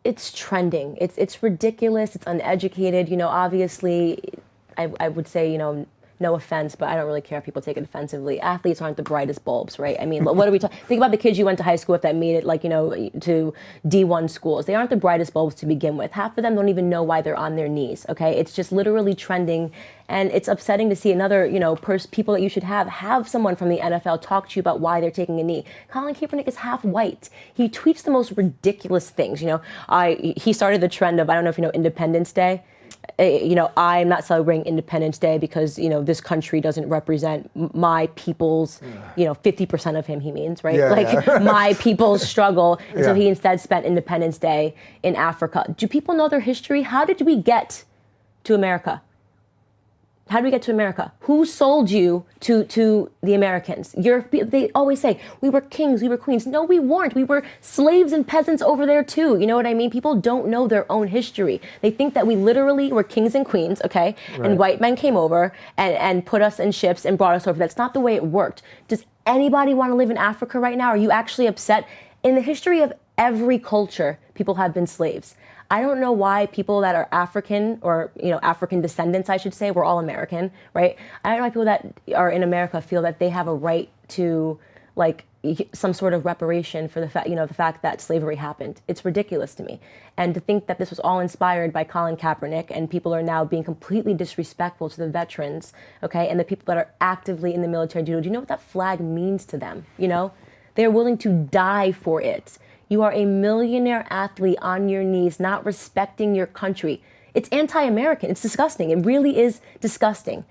It's trending. It's ridiculous. It's uneducated. Obviously, I would say, no offense, but I don't really care if people take it offensively. Athletes aren't the brightest bulbs, right? I mean, what are we talking? Think about the kids you went to high school with that made it, to D1 schools. They aren't the brightest bulbs to begin with. Half of them don't even know why they're on their knees, okay? It's just literally trending, and it's upsetting to see another, people that you should have someone from the NFL talk to you about why they're taking a knee. Colin Kaepernick is half white. He tweets the most ridiculous things, He started the trend of, I don't know if you know Independence Day. I'm not celebrating Independence Day because, this country doesn't represent my people's, 50% of him, he means, right? Yeah. My people's struggle. And so he instead spent Independence Day in Africa. Do people know their history? How did we get to America? How did we get to America? Who sold you to the Americans? They always say, we were kings, we were queens. No, we weren't. We were slaves and peasants over there too. You know what I mean? People don't know their own history. They think that we literally were kings and queens, okay? Right. And white men came over and put us in ships and brought us over. That's not the way it worked. Does anybody want to live in Africa right now? Are you actually upset? In the history of every culture, people have been slaves. I don't know why people that are African or, African descendants, I should say, we're all American, right? I don't know why people that are in America feel that they have a right to, some sort of reparation for the fact that slavery happened. It's ridiculous to me. And to think that this was all inspired by Colin Kaepernick and people are now being completely disrespectful to the veterans, okay? And the people that are actively in the military, do you know what that flag means to them? They're willing to die for it. You are a millionaire athlete on your knees, not respecting your country. It's anti-American. It's disgusting. It really is disgusting.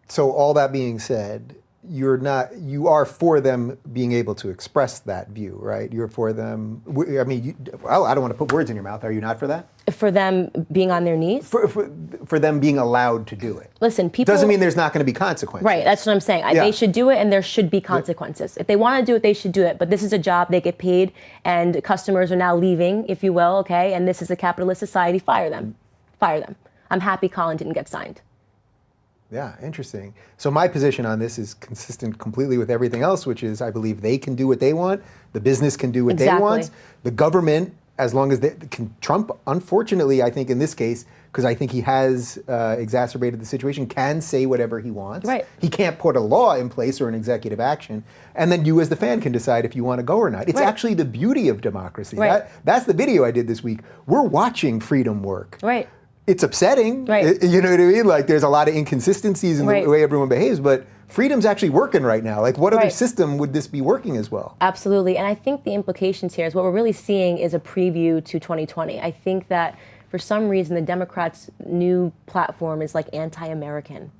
So all that being said, you are for them being able to express that view, right? You're for them. I mean, I don't want to put words in your mouth. Are you not for that? For them being on their knees? For them being allowed to do it. Listen, people... Doesn't mean there's not going to be consequences. Right, that's what I'm saying. Yeah. They should do it and there should be consequences. If they want to do it, they should do it. But this is a job, they get paid, and customers are now leaving, if you will, okay? And this is a capitalist society. Fire them. Fire them. I'm happy Colin didn't get signed. Yeah, interesting. So my position on this is consistent completely with everything else, which is I believe they can do what they want, the business can do what they want, the government, as long as Trump, unfortunately, I think in this case, because I think he has exacerbated the situation, can say whatever he wants. Right. He can't put a law in place or an executive action, and then you as the fan can decide if you want to go or not. It's actually the beauty of democracy. Right. That's the video I did this week. We're watching freedom work. Right. It's upsetting, right. You know what I mean? Like there's a lot of inconsistencies in the way everyone behaves, but freedom's actually working right now. Like what other system would this be working as well? Absolutely, and I think the implications here is what we're really seeing is a preview to 2020. I think that for some reason the Democrats' new platform is like anti-American.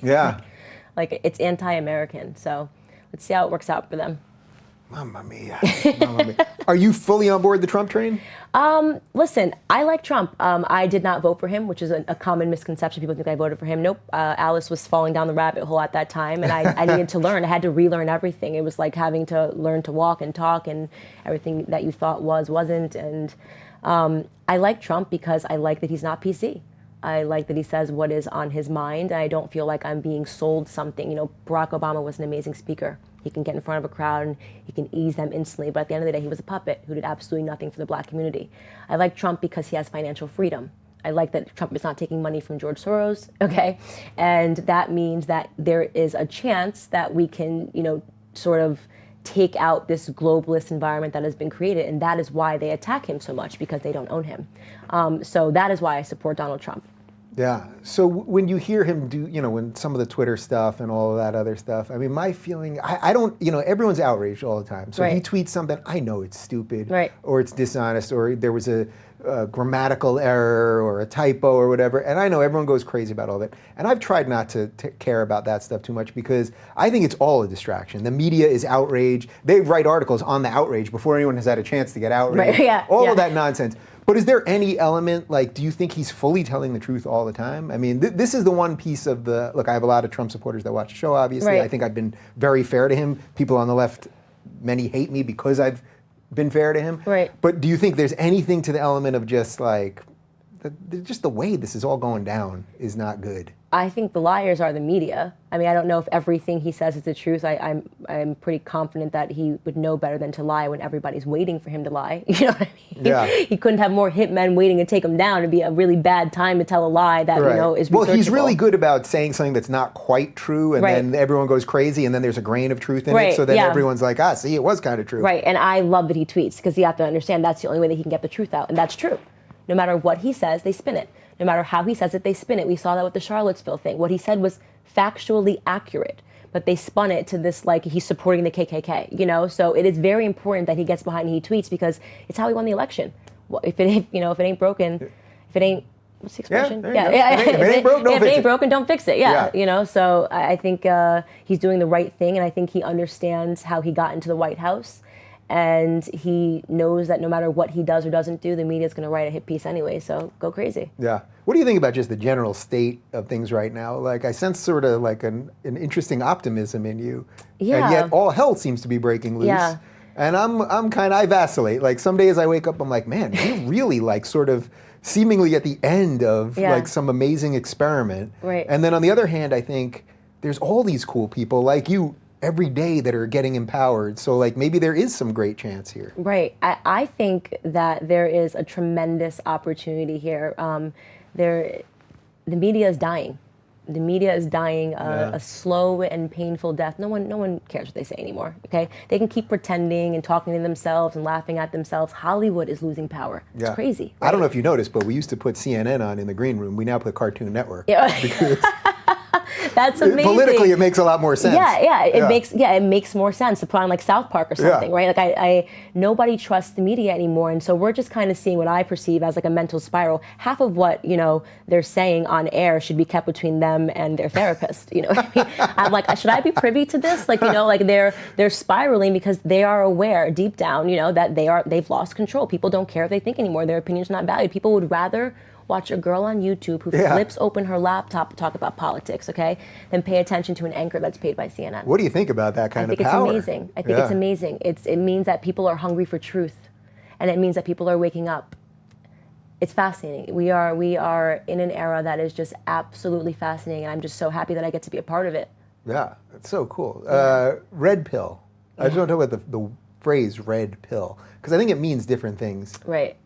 Yeah. Like, it's anti-American. So let's see how it works out for them. Mamma mia. Mamma mia. Are you fully on board the Trump train? Listen, I like Trump. I did not vote for him, which is a common misconception. People think I voted for him. Nope. Alice was falling down the rabbit hole at that time, and I needed to learn. I had to relearn everything. It was like having to learn to walk and talk, and everything that you thought wasn't. And I like Trump because I like that he's not PC. I like that he says what is on his mind. I don't feel like I'm being sold something. You know, Barack Obama was an amazing speaker. He can get in front of a crowd and he can ease them instantly. But at the end of the day, he was a puppet who did absolutely nothing for the black community. I like Trump because he has financial freedom. I like that Trump is not taking money from George Soros, okay? And that means that there is a chance that we can, you know, sort of take out this globalist environment that has been created. And that is why they attack him so much, because they don't own him. So that is why I support Donald Trump. Yeah. So when you hear him do, you know, when some of the Twitter stuff and all of that other stuff, I mean, my feeling, I don't, you know, everyone's outraged all the time. So if he tweets something, I know it's stupid, or it's dishonest, or there was a grammatical error or a typo or whatever. And I know everyone goes crazy about all that. And I've tried not to care about that stuff too much, because I think it's all a distraction. The media is outraged. They write articles on the outrage before anyone has had a chance to get outraged. All of that nonsense. But is there any element, like, do you think he's fully telling the truth all the time? I mean, this is the one piece of the, look, I have a lot of Trump supporters that watch the show, obviously. I think I've been very fair to him. People on the left, many hate me because I've been fair to him. But do you think there's anything to the element of just like, just the way this is all going down is not good? I think the liars are the media. I mean, I don't know if everything he says is the truth. I'm pretty confident that he would know better than to lie when everybody's waiting for him to lie. You know what I mean? He couldn't have more hitmen waiting to take him down. It'd be a really bad time to tell a lie that, you know, is researchable. Well, he's really good about saying something that's not quite true, and then everyone goes crazy, and then there's a grain of truth in it, so then everyone's like, see, it was kind of true. And I love that he tweets, because you have to understand that's the only way that he can get the truth out, and that's true. No matter what he says, they spin it. No matter how he says it, they spin it. We saw that with the Charlottesville thing. What he said was factually accurate, but they spun it to this, like, he's supporting the KKK, you know? So it is very important that he gets behind and he tweets, because it's how he won the election. Well, if it ain't broken, if it ain't, what's the expression? If it ain't broken, don't fix it. You know, so I think he's doing the right thing, and I think he understands how he got into the White House. And he knows that no matter what he does or doesn't do, the media's going to write a hit piece anyway, so go crazy. Yeah. What do you think about just the general state of things right now? Like, I sense sort of like an interesting optimism in you. And yet all hell seems to be breaking loose. And I vacillate. Like, some days I wake up, I'm like, man, you're really like sort of seemingly at the end of like some amazing experiment. And then on the other hand, I think there's all these cool people like you every day that are getting empowered. So like maybe there is some great chance here. I think that there is a tremendous opportunity here. The media is dying. The media is dying a slow and painful death. No one cares what they say anymore, okay? They can keep pretending and talking to themselves and laughing at themselves. Hollywood is losing power. It's crazy. I don't know if you noticed, but we used to put CNN on in the green room. We now put Cartoon Network. Because that's amazing. Politically, it makes a lot more sense. It makes more sense to put on like South Park or something, right? Like nobody trusts the media anymore, and so we're just kind of seeing what I perceive as like a mental spiral. Half of what they're saying on air should be kept between them and their therapist. You know what I mean? I'm like, should I be privy to this? Like, like they're spiraling because they are aware deep down, that they've lost control. People don't care if they think anymore. Their opinion's not valued. People would rather watch a girl on YouTube who flips open her laptop to talk about politics, okay, than pay attention to an anchor that's paid by CNN. What do you think about that kind of power? I think it's amazing. I think it's amazing. It means that people are hungry for truth, and it means that people are waking up. It's fascinating. We are in an era that is just absolutely fascinating, and I'm just so happy that I get to be a part of it. Yeah, it's so cool. Red pill. I just want to talk about the phrase red pill, because I think it means different things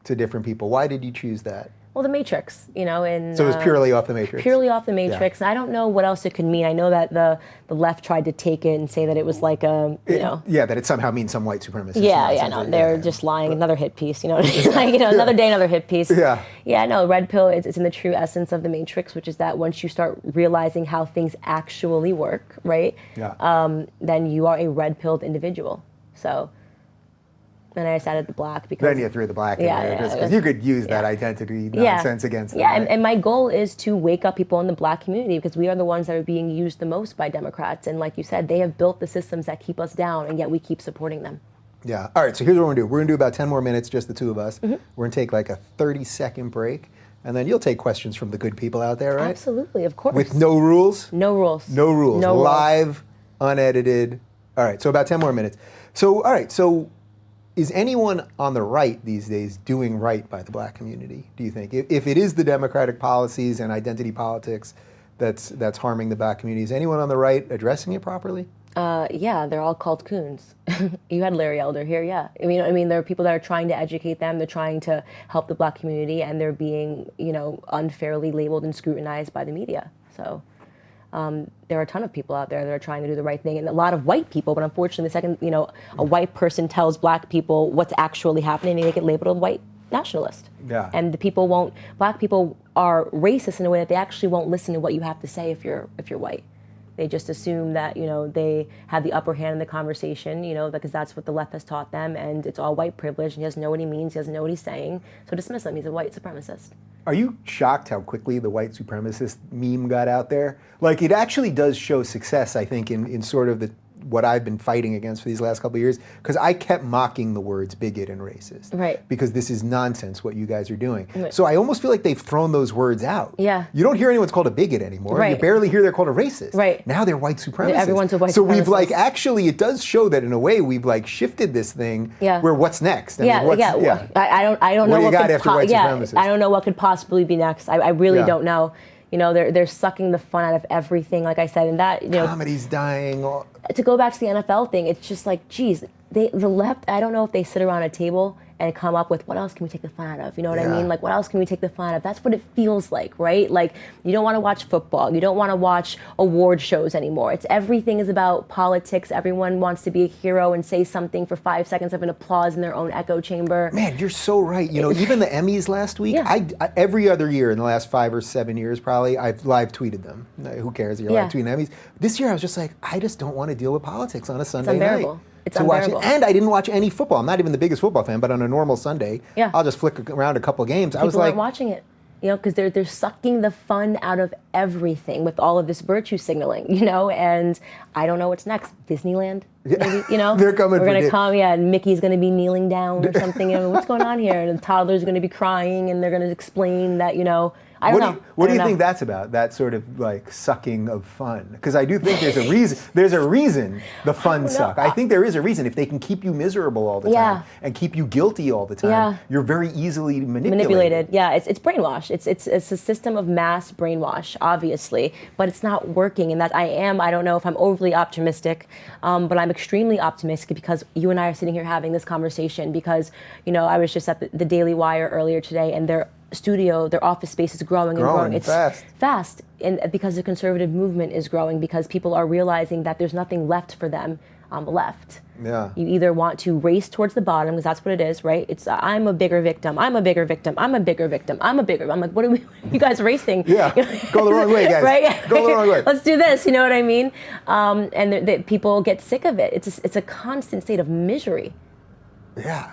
to different people. Why did you choose that? Well, the Matrix, and so it was purely off the Matrix. Purely off the Matrix. And I don't know what else it could mean. I know that the left tried to take it and say that it was like that it somehow means some white supremacist. They're just lying. Another hit piece, another day, another hit piece. Red pill. It's in the true essence of the Matrix, which is that once you start realizing how things actually work, right? Then you are a red-pilled individual. So. And I just added the black because... Then you threw the black in there, just because you could use that identity nonsense against them. Yeah, right? and my goal is to wake up people in the black community because we are the ones that are being used the most by Democrats. And like you said, they have built the systems that keep us down, and yet we keep supporting them. Yeah. All right, so here's what we're going to do. We're going to do about 10 more minutes, just the two of us. We're going to take like a 30-second break, and then you'll take questions from the good people out there, right? Absolutely, of course. With no rules? No rules. No rules. No rules. Live, unedited. All right, so about 10 more minutes. So, all right, so is anyone on the right these days doing right by the black community, do you think? If it is the democratic policies and identity politics that's harming the black community, is anyone on the right addressing it properly? Yeah, they're all called coons. You had Larry Elder here, yeah. I mean, there are people that are trying to educate them, they're trying to help the black community, and they're being, unfairly labeled and scrutinized by the media. So there are a ton of people out there that are trying to do the right thing, and a lot of white people, but unfortunately the second, a white person tells black people what's actually happening, they get labeled a white nationalist. Yeah. And black people are racist in a way that they actually won't listen to what you have to say if you're white. They just assume that, they have the upper hand in the conversation, because that's what the left has taught them, and it's all white privilege, and he doesn't know what he means, he doesn't know what he's saying, so dismiss him, he's a white supremacist. Are you shocked how quickly the white supremacist meme got out there? Like, it actually does show success, I think, in sort of what I've been fighting against for these last couple of years, because I kept mocking the words bigot and racist. Right. Because this is nonsense what you guys are doing. Right. So I almost feel like they've thrown those words out. Yeah. You don't hear anyone's called a bigot anymore. Right. You barely hear they're called a racist. Right. Now they're white supremacists. Everyone's a white so supremacist. we've actually, it does show that in a way we've shifted this thing where what's next? I don't know what you what got could after white supremacists? I don't know what could possibly be next. I really don't know. They're sucking the fun out of everything, like I said, and that, comedy's dying. To go back to the NFL thing, it's just like, geez, the left, I don't know if they sit around a table and come up with, what else can we take the fun out of? You know what I mean? Like, what else can we take the fun out of? That's what it feels like, right? Like, you don't want to watch football. You don't want to watch award shows anymore. Everything is about politics. Everyone wants to be a hero and say something for 5 seconds of an applause in their own echo chamber. Man, you're so right. Even the Emmys last week, I every other year in the last 5 or 7 years probably, I've live tweeted them. Who cares? You're live tweeting Emmys. This year I was just like, I just don't want to deal with politics on a Sunday night. It's unbearable. And I didn't watch any football. I'm not even the biggest football fan, but on a normal Sunday, I'll just flick around a couple games. People aren't watching it, because they're sucking the fun out of everything with all of this virtue signaling, and I don't know what's next. Disneyland, maybe, They're coming. We're going to come, and Mickey's going to be kneeling down or something. What's going on here? And the toddler's going to be crying, and they're going to explain that, I don't know. What do you think that's about? That sort of sucking of fun? Because I do think there's a reason. There's a reason the fun suck. I think there is a reason. If they can keep you miserable all the time and keep you guilty all the time, you're very easily manipulated. Yeah, it's brainwash. It's a system of mass brainwash, obviously, but it's not working. And that I don't know if I'm overly optimistic, but I'm extremely optimistic because you and I are sitting here having this conversation. Because I was just at the Daily Wire earlier today, and their office space is growing and growing. It's fast. And because the conservative movement is growing, because people are realizing that there's nothing left for them on the left. Yeah. You either want to race towards the bottom, because that's what it is, right? It's I'm a bigger victim, I'm a bigger victim, I'm a bigger victim, I'm like, what are you guys racing? Yeah, go the wrong way, guys. Right? Go the wrong way. Let's do this, you know what I mean? And people get sick of it. It's a constant state of misery. Yeah.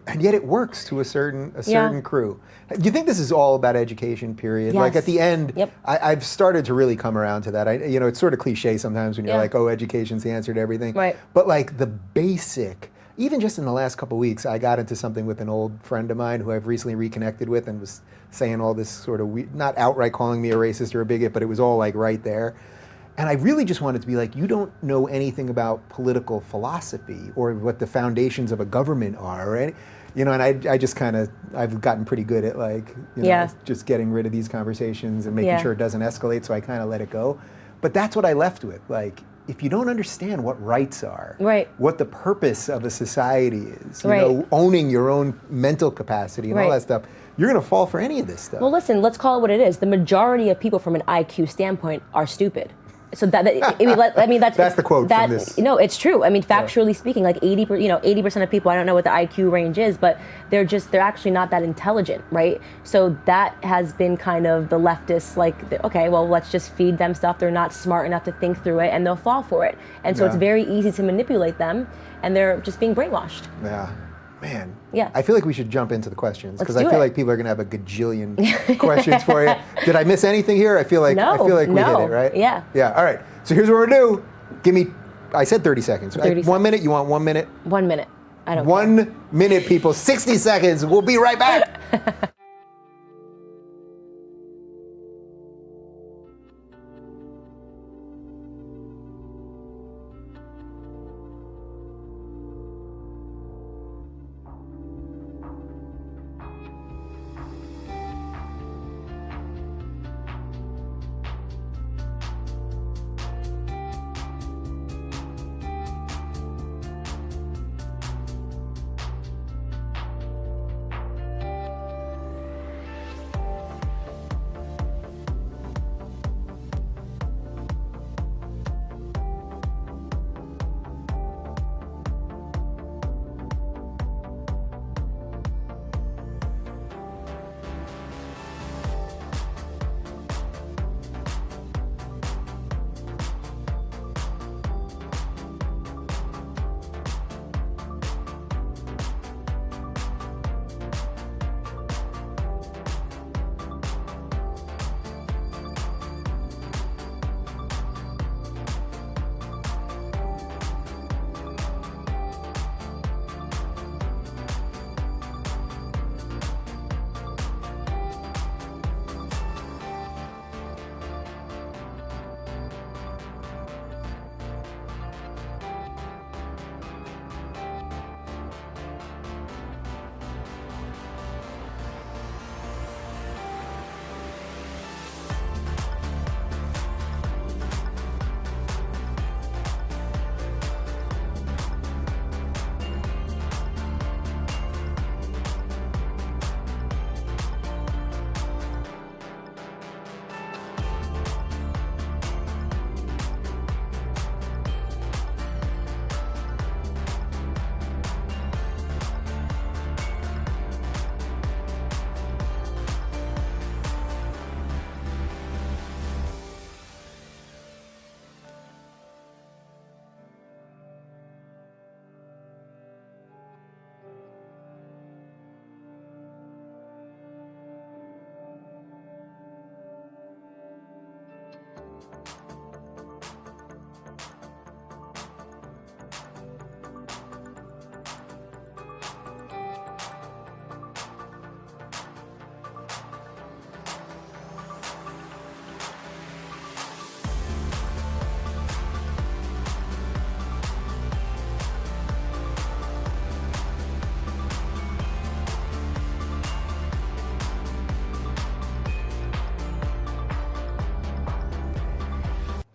And yet it works to a certain crew. Do you think this is all about education, period? Yes. Like at the end, Yep. I've started to really come around to that. It's sort of cliche sometimes when you're like, oh, education's the answer to everything. Right. But the basic, even just in the last couple of weeks, I got into something with an old friend of mine who I've recently reconnected with and was saying all this sort of, not outright calling me a racist or a bigot, but it was all right there. And I really just wanted to be like, you don't know anything about political philosophy or what the foundations of a government are, right? And I just I've gotten pretty good at just getting rid of these conversations and making sure it doesn't escalate, so I kind of let it go. But that's what I left with. If you don't understand what rights are, what the purpose of a society is, owning your own mental capacity and all that stuff, you're going to fall for any of this stuff. Well, listen, let's call it what it is. The majority of people from an IQ standpoint are stupid. So that's the quote from this. No, it's true. I mean, factually speaking, 80% of people, I don't know what the IQ range is, but they're actually not that intelligent, right? So that has been kind of the leftists, okay, well, let's just feed them stuff. They're not smart enough to think through it, and they'll fall for it. And so it's very easy to manipulate them, and they're just being brainwashed. Yeah. Man, Yeah. I feel like we should jump into the questions because I Let's do feel it. like people are gonna have a gajillion questions for you. Did I miss anything here? I feel like No, we hit no. it, right? Yeah. Yeah. All right. So here's what we're gonna do. Give me. I said 30 seconds. 30 1 minute. You want 1 minute? 1 minute. I don't care. 1 minute, people. 60 seconds. We'll be right back.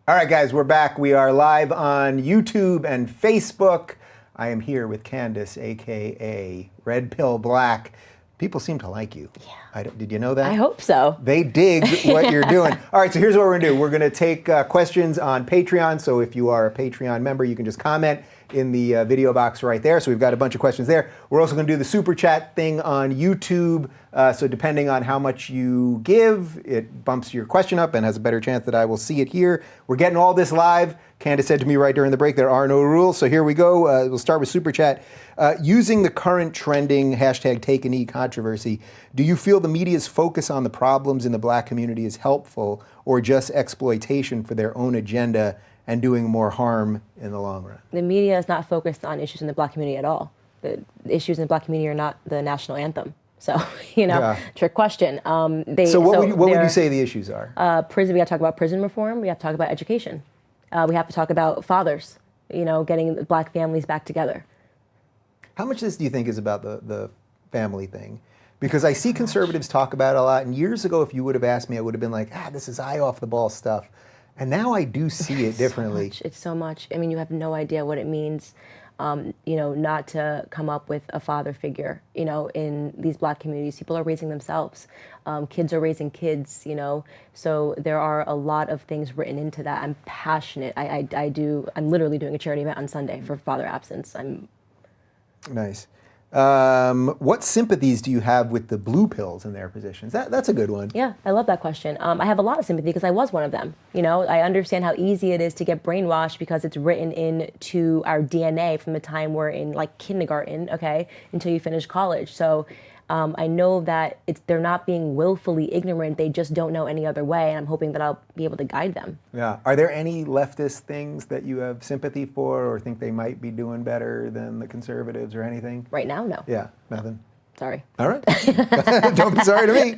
All right, guys, we're back. We are live on YouTube and Facebook. I am here with Candace, a.k.a. Red Pill Black. People seem to like you. Yeah. Did you know that? I hope so. They dig what you're doing. All right, so here's what we're going to do. We're going to take questions on Patreon. So if you are a Patreon member, you can just comment in the video box right there. So we've got a bunch of questions there. We're also going to do the super chat thing on YouTube. So depending on how much you give, it bumps your question up and has a better chance that I will see it here. We're getting all this live. Candace said to me right during the break, there are no rules. So here we go. We'll start with super chat. Using the current trending hashtag take a knee controversy, do you feel the media's focus on the problems in the black community is helpful or just exploitation for their own agenda and doing more harm in the long run? The media is not focused on issues in the black community at all. The issues in the black community are not the national anthem. So, trick question. What would you say the issues are? Prison. We have to talk about prison reform. We have to talk about education. We have to talk about fathers, getting the black families back together. How much of this do you think is about the family thing? Because I see conservatives talk about it a lot, and years ago, if you would have asked me, I would have been like, this is eye off the ball stuff. And now I do see it differently. It's so much. I mean, you have no idea what it means, not to come up with a father figure, in these black communities. People are raising themselves. Kids are raising kids, So there are a lot of things written into that. I'm passionate. I'm literally doing a charity event on Sunday for father absence. Nice. What sympathies do you have with the blue pills and their positions? That's a good one. Yeah, I love that question. I have a lot of sympathy because I was one of them. I understand how easy it is to get brainwashed because it's written into our DNA from the time we're in like kindergarten, okay, until you finish college. So I know that they're not being willfully ignorant. They just don't know any other way, and I'm hoping that I'll be able to guide them. Yeah. Are there any leftist things that you have sympathy for or think they might be doing better than the conservatives or anything? Right now, no. Yeah, nothing. Sorry. All right. Don't be sorry to me.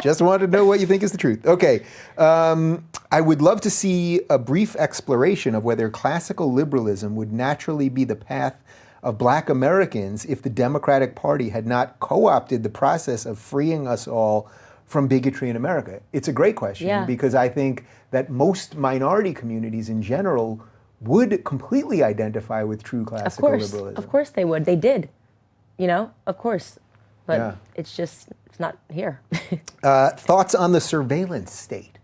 Just wanted to know what you think is the truth. Okay. I would love to see a brief exploration of whether classical liberalism would naturally be the path of Black Americans if the Democratic Party had not co-opted the process of freeing us all from bigotry in America. It's a great question because I think that most minority communities in general would completely identify with true classical liberalism. Of course they would. They did. Of course. But it's not here. Thoughts on the surveillance state?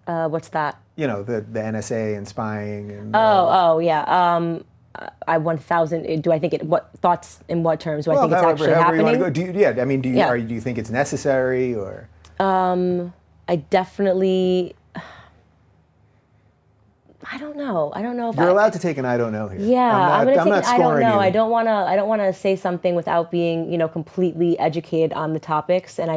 What's that? The NSA and spying and... yeah. I 1,000. Do I think it? What thoughts in what terms? Do I think it's actually happening? You want to go. Do you think it's necessary or? I definitely. I don't know. I don't know if you're allowed to take an I don't know here. Yeah, I'm going to take an I don't know. You. I don't want to say something without being, completely educated on the topics. And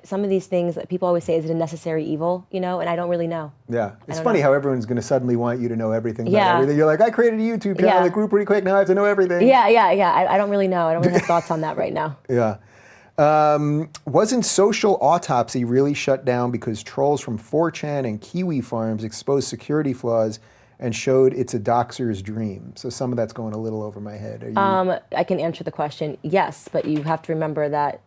some of these things that people always say, is it a necessary evil, and I don't really know. Yeah. It's funny how everyone's going to suddenly want you to know everything about everything. You're like, I created a YouTube channel that grew pretty quick. Now I have to know everything. Yeah. I don't really know. I don't really have thoughts on that right now. Yeah. Wasn't Social Autopsy really shut down because trolls from 4chan and Kiwi Farms exposed security flaws and showed it's a doxer's dream? So some of that's going a little over my head. I can answer the question, yes, but you have to remember that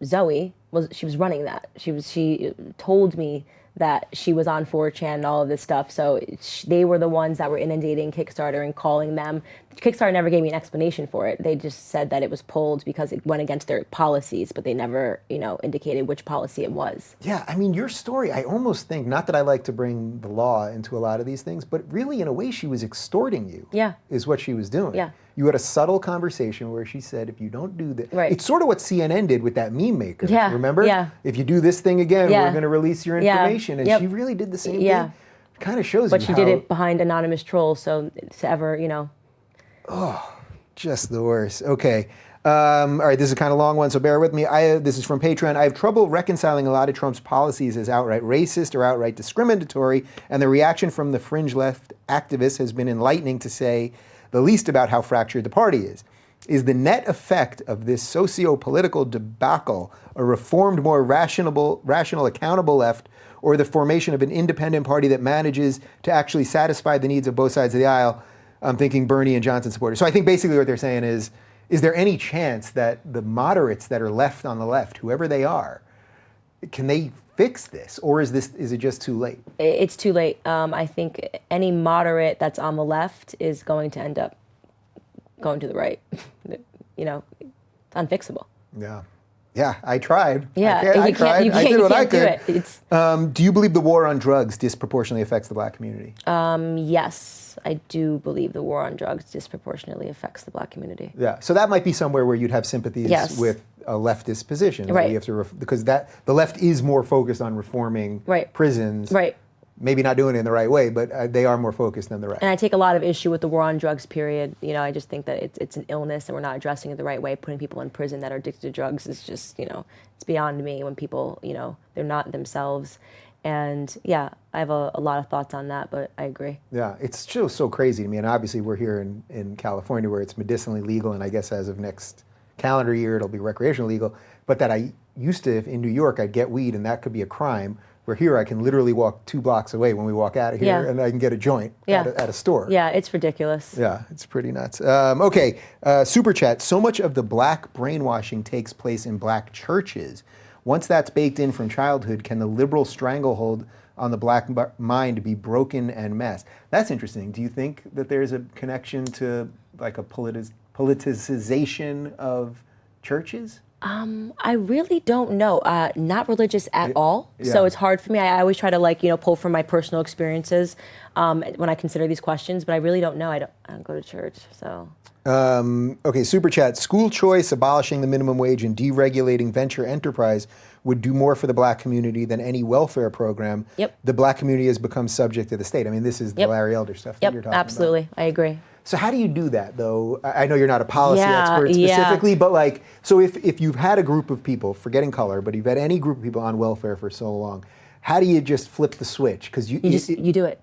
Zoe was running that. She told me that she was on 4chan and all of this stuff. So they were the ones that were inundating Kickstarter and calling them. Kickstarter never gave me an explanation for it. They just said that it was pulled because it went against their policies, but they never, indicated which policy it was. Yeah, I mean, your story, I almost think, not that I like to bring the law into a lot of these things, but really in a way she was extorting you. Yeah. Is what she was doing. Yeah. You had a subtle conversation where she said, if you don't do this, right. It's sort of what CNN did with that meme maker. Yeah. Remember? Yeah. If you do this thing again, we're going to release your information. Yeah. And she really did the same thing. It kind of shows but you she did it behind anonymous trolls, so to ever, Oh, just the worst. Okay. All right, this is a kind of long one, so bear with me. This is from Patreon. I have trouble reconciling a lot of Trump's policies as outright racist or outright discriminatory, and the reaction from the fringe left activists has been enlightening, to say the least, about how fractured the party is. Is the net effect of this socio-political debacle a reformed, more rational, accountable left, or the formation of an independent party that manages to actually satisfy the needs of both sides of the aisle? I'm thinking Bernie and Johnson supporters. So I think basically what they're saying is there any chance that the moderates that are left on the left, whoever they are, can they fix this, or is it just too late? It's too late. I think any moderate that's on the left is going to end up going to the right. It's unfixable. Yeah. Yeah, I tried. Yeah, I tried. I did what I could. Do you believe the war on drugs disproportionately affects the Black community? Yes, I do believe the war on drugs disproportionately affects the Black community. Yeah, so that might be somewhere where you'd have sympathies with a leftist position. Right. You have to because the left is more focused on reforming prisons. Right. Maybe not doing it in the right way, but they are more focused than the right. And I take a lot of issue with the war on drugs, period. I just think that it's an illness and we're not addressing it the right way. Putting people in prison that are addicted to drugs is just, it's beyond me when people, they're not themselves. And yeah, I have a lot of thoughts on that, but I agree. Yeah, it's still so crazy to me. And obviously we're here in California where it's medicinally legal, and I guess as of next calendar year it'll be recreational legal. But that I used to, in New York, I'd get weed and that could be a crime. Where here I can literally walk 2 blocks away when we walk out of here, and I can get a joint at a store. Yeah, it's ridiculous. Yeah, it's pretty nuts. Okay, Super Chat. So much of the Black brainwashing takes place in Black churches. Once that's baked in from childhood, can the liberal stranglehold on the Black mind be broken en masse? That's interesting. Do you think that there's a connection to like a politicization of churches? I really don't know. Not religious at all. Yeah. So it's hard for me. I always try to pull from my personal experiences when I consider these questions, but I really don't know. I don't go to church, so. Okay, super chat. School choice, abolishing the minimum wage, and deregulating venture enterprise would do more for the black community than any welfare program. Yep. The black community has become subject to the state. I mean, this is the Larry Elder stuff that you're talking absolutely. about. I agree. So how do you do that, though? I know you're not a policy expert specifically, but like, so if you've had a group of people, forgetting color, but you've had any group of people on welfare for so long, how do you just flip the switch? Because you do it.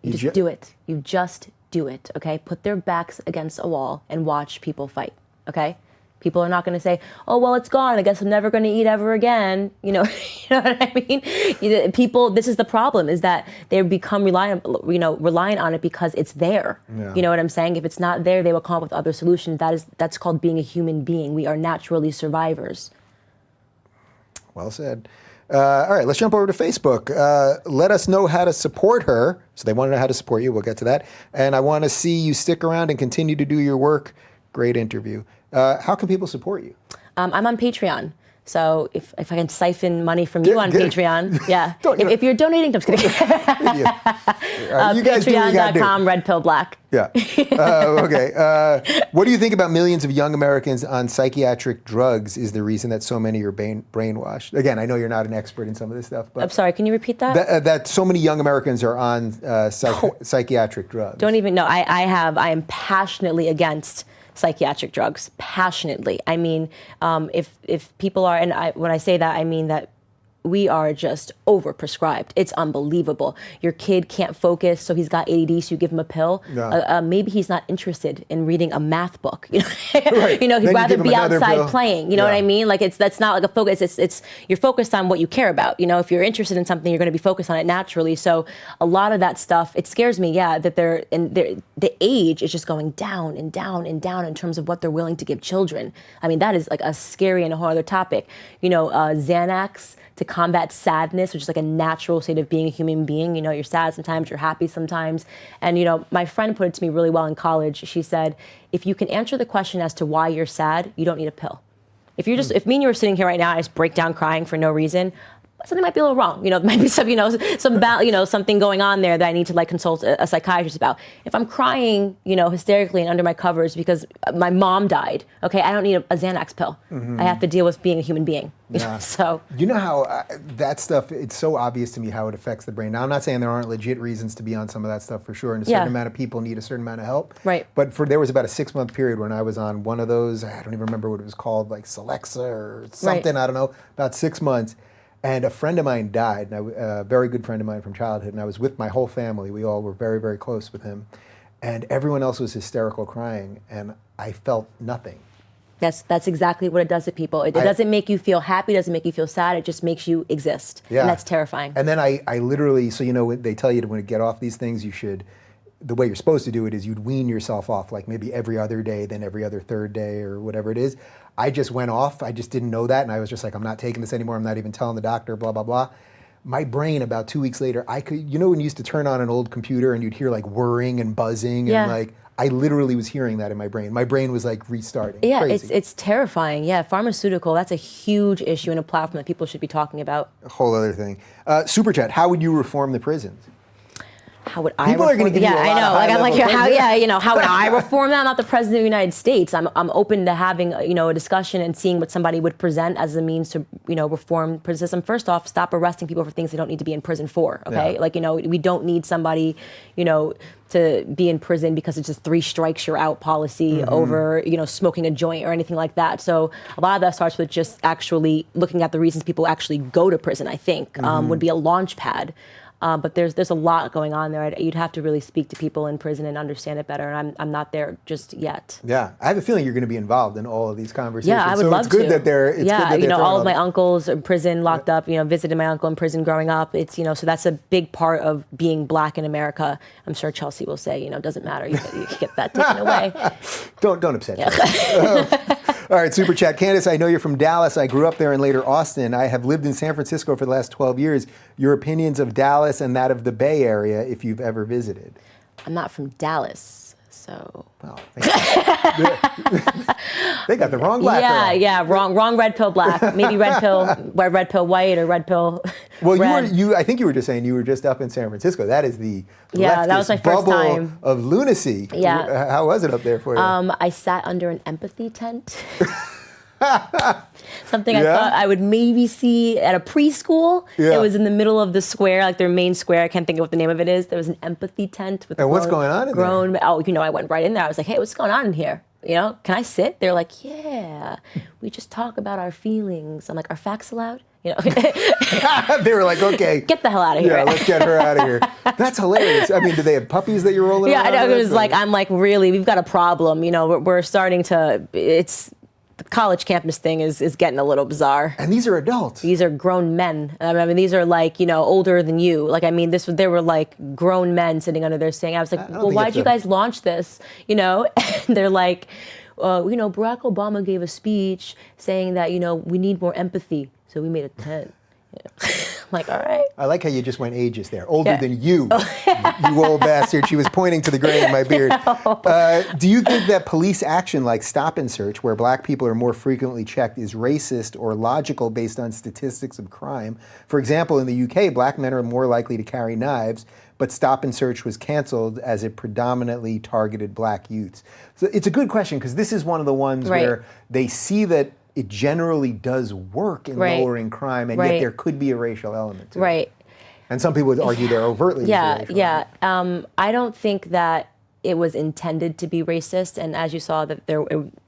You just do it. You just do it. Okay. Put their backs against a wall and watch people fight. Okay. People are not going to say, "Oh, well, it's gone. I guess I'm never going to eat ever again." You know what I mean? People. This is the problem: is that they become reliant on it because it's there. Yeah. You know what I'm saying? If it's not there, they will come up with other solutions. That's called being a human being. We are naturally survivors. Well said. All right, let's jump over to Facebook. Let us know how to support her. So they want to know how to support you. We'll get to that. And I want to see you stick around and continue to do your work. Great interview. How can people support you? I'm on Patreon. So if I can siphon money from you on Patreon, yeah. If you're donating, I'm just kidding. You guys Patreon.com, red pill black. Yeah. Okay. What do you think about millions of young Americans on psychiatric drugs is the reason that so many are brainwashed? Again, I know you're not an expert in some of this stuff, but... I'm sorry, can you repeat that? That so many young Americans are on psychiatric drugs. Don't even know. I am passionately against psychiatric drugs, passionately. I mean, if people are, and when I say that, I mean that we are just overprescribed. It's unbelievable. Your kid can't focus, so he's got ADD, so you give him a pill. No. Maybe he's not interested in reading a math book. Right. He'd rather be outside playing. You know what I mean? Like that's not like a focus. It's you're focused on what you care about. If you're interested in something, you're going to be focused on it naturally. So a lot of that stuff, it scares me. Yeah, that the age is just going down and down and down in terms of what they're willing to give children. I mean, that is like a scary and a whole other topic. Xanax to combat sadness, which is like a natural state of being a human being. You're sad sometimes, you're happy sometimes. And, my friend put it to me really well in college. She said, if you can answer the question as to why you're sad, you don't need a pill. If me and you were sitting here right now, I just break down crying for no reason, something might be a little wrong. There might be something going on there that I need to consult a psychiatrist about. If I'm crying, hysterically and under my covers because my mom died, okay, I don't need a Xanax pill. Mm-hmm. I have to deal with being a human being. Yeah. So how that stuff, it's so obvious to me how it affects the brain. Now, I'm not saying there aren't legit reasons to be on some of that stuff for sure, and a certain amount of people need a certain amount of help. Right. But there was about a 6-month period when I was on one of those, I don't even remember what it was called, like Celexa or something, I don't know, about 6 months. And a friend of mine died, and a very good friend of mine from childhood, and I was with my whole family. We all were very, very close with him. And everyone else was hysterical crying, and I felt nothing. That's exactly what it does to people. It doesn't make you feel happy, it doesn't make you feel sad, it just makes you exist. Yeah. And that's terrifying. And then I literally, so they tell you to get off these things, the way you're supposed to do it is you'd wean yourself off, like maybe every other day, then every other third day or whatever it is. I just went off. I just didn't know that. And I was just like, I'm not taking this anymore. I'm not even telling the doctor, blah, blah, blah. My brain, about 2 weeks later, I could, when you used to turn on an old computer and you'd hear like whirring and buzzing and I literally was hearing that in my brain. My brain was like restarting. Yeah, Crazy. It's terrifying. Yeah, pharmaceutical, that's a huge issue and a platform that people should be talking about. A whole other thing. Super chat, how would you reform the prisons? How would I reform? How would I reform that? I'm not the president of the United States. I'm open to having a discussion and seeing what somebody would present as a means to reform prison system. First off, stop arresting people for things they don't need to be in prison for. Okay, we don't need somebody to be in prison because it's just 3 strikes you're out policy over smoking a joint or anything like that. So a lot of that starts with just actually looking at the reasons people actually go to prison. I think would be a launch pad. But there's a lot going on there. You'd have to really speak to people in prison and understand it better, and I'm not there just yet. Yeah, I have a feeling you're going to be involved in all of these conversations. Yeah, I would love to. It's good that they're all of my uncles in prison, locked up. Visited my uncle in prison growing up. It's so that's a big part of being black in America. I'm sure Chelsea will say, it doesn't matter. You can get that taken away. Don't upset me. All right, super chat. Candace, I know you're from Dallas. I grew up there and later Austin. I have lived in San Francisco for the last 12 years. Your opinions of Dallas and that of the Bay Area, if you've ever visited. I'm not from Dallas. So. Well, they got the wrong black girl. Yeah, wrong red pill black. Maybe red pill white or red pill Well, red. I think you were just saying you were just up in San Francisco. That is the that was my leftist first bubble time. of lunacy. Yeah. How was it up there for you? I sat under an empathy tent. Something I thought I would maybe see at a preschool. Yeah. It was in the middle of the square, like their main square. I can't think of what the name of it is. There was an empathy tent with what's going on in there? Oh, I went right in there. I was like, hey, what's going on in here? Can I sit? They're like, yeah, we just talk about our feelings. I'm like, are facts allowed? They were like, okay. Get the hell out of here. Yeah, let's get her out of here. That's hilarious. I mean, do they have puppies that you're rolling around? Yeah, it was like, I'm like, really, we've got a problem. We're starting to, the college campus thing is getting a little bizarre. And these are adults. These are grown men. I mean, these are like, older than you. Like, I mean, they were like grown men sitting under there saying, I was like, well, why'd you guys launch this? And they're like, Barack Obama gave a speech saying that, we need more empathy. So we made a tent. I'm like, all right. I like how you just went ageist there. Older than you, you old bastard. She was pointing to the gray in my beard. Do you think that police action like stop and search, where black people are more frequently checked, is racist or logical based on statistics of crime? For example, in the UK, black men are more likely to carry knives, but stop and search was canceled as it predominantly targeted black youths. So it's a good question, because this is one of the ones where they see that it generally does work in lowering crime, and yet there could be a racial element to it. Right. And some people would argue they're overtly racial. I don't think that it was intended to be racist, and as you saw, that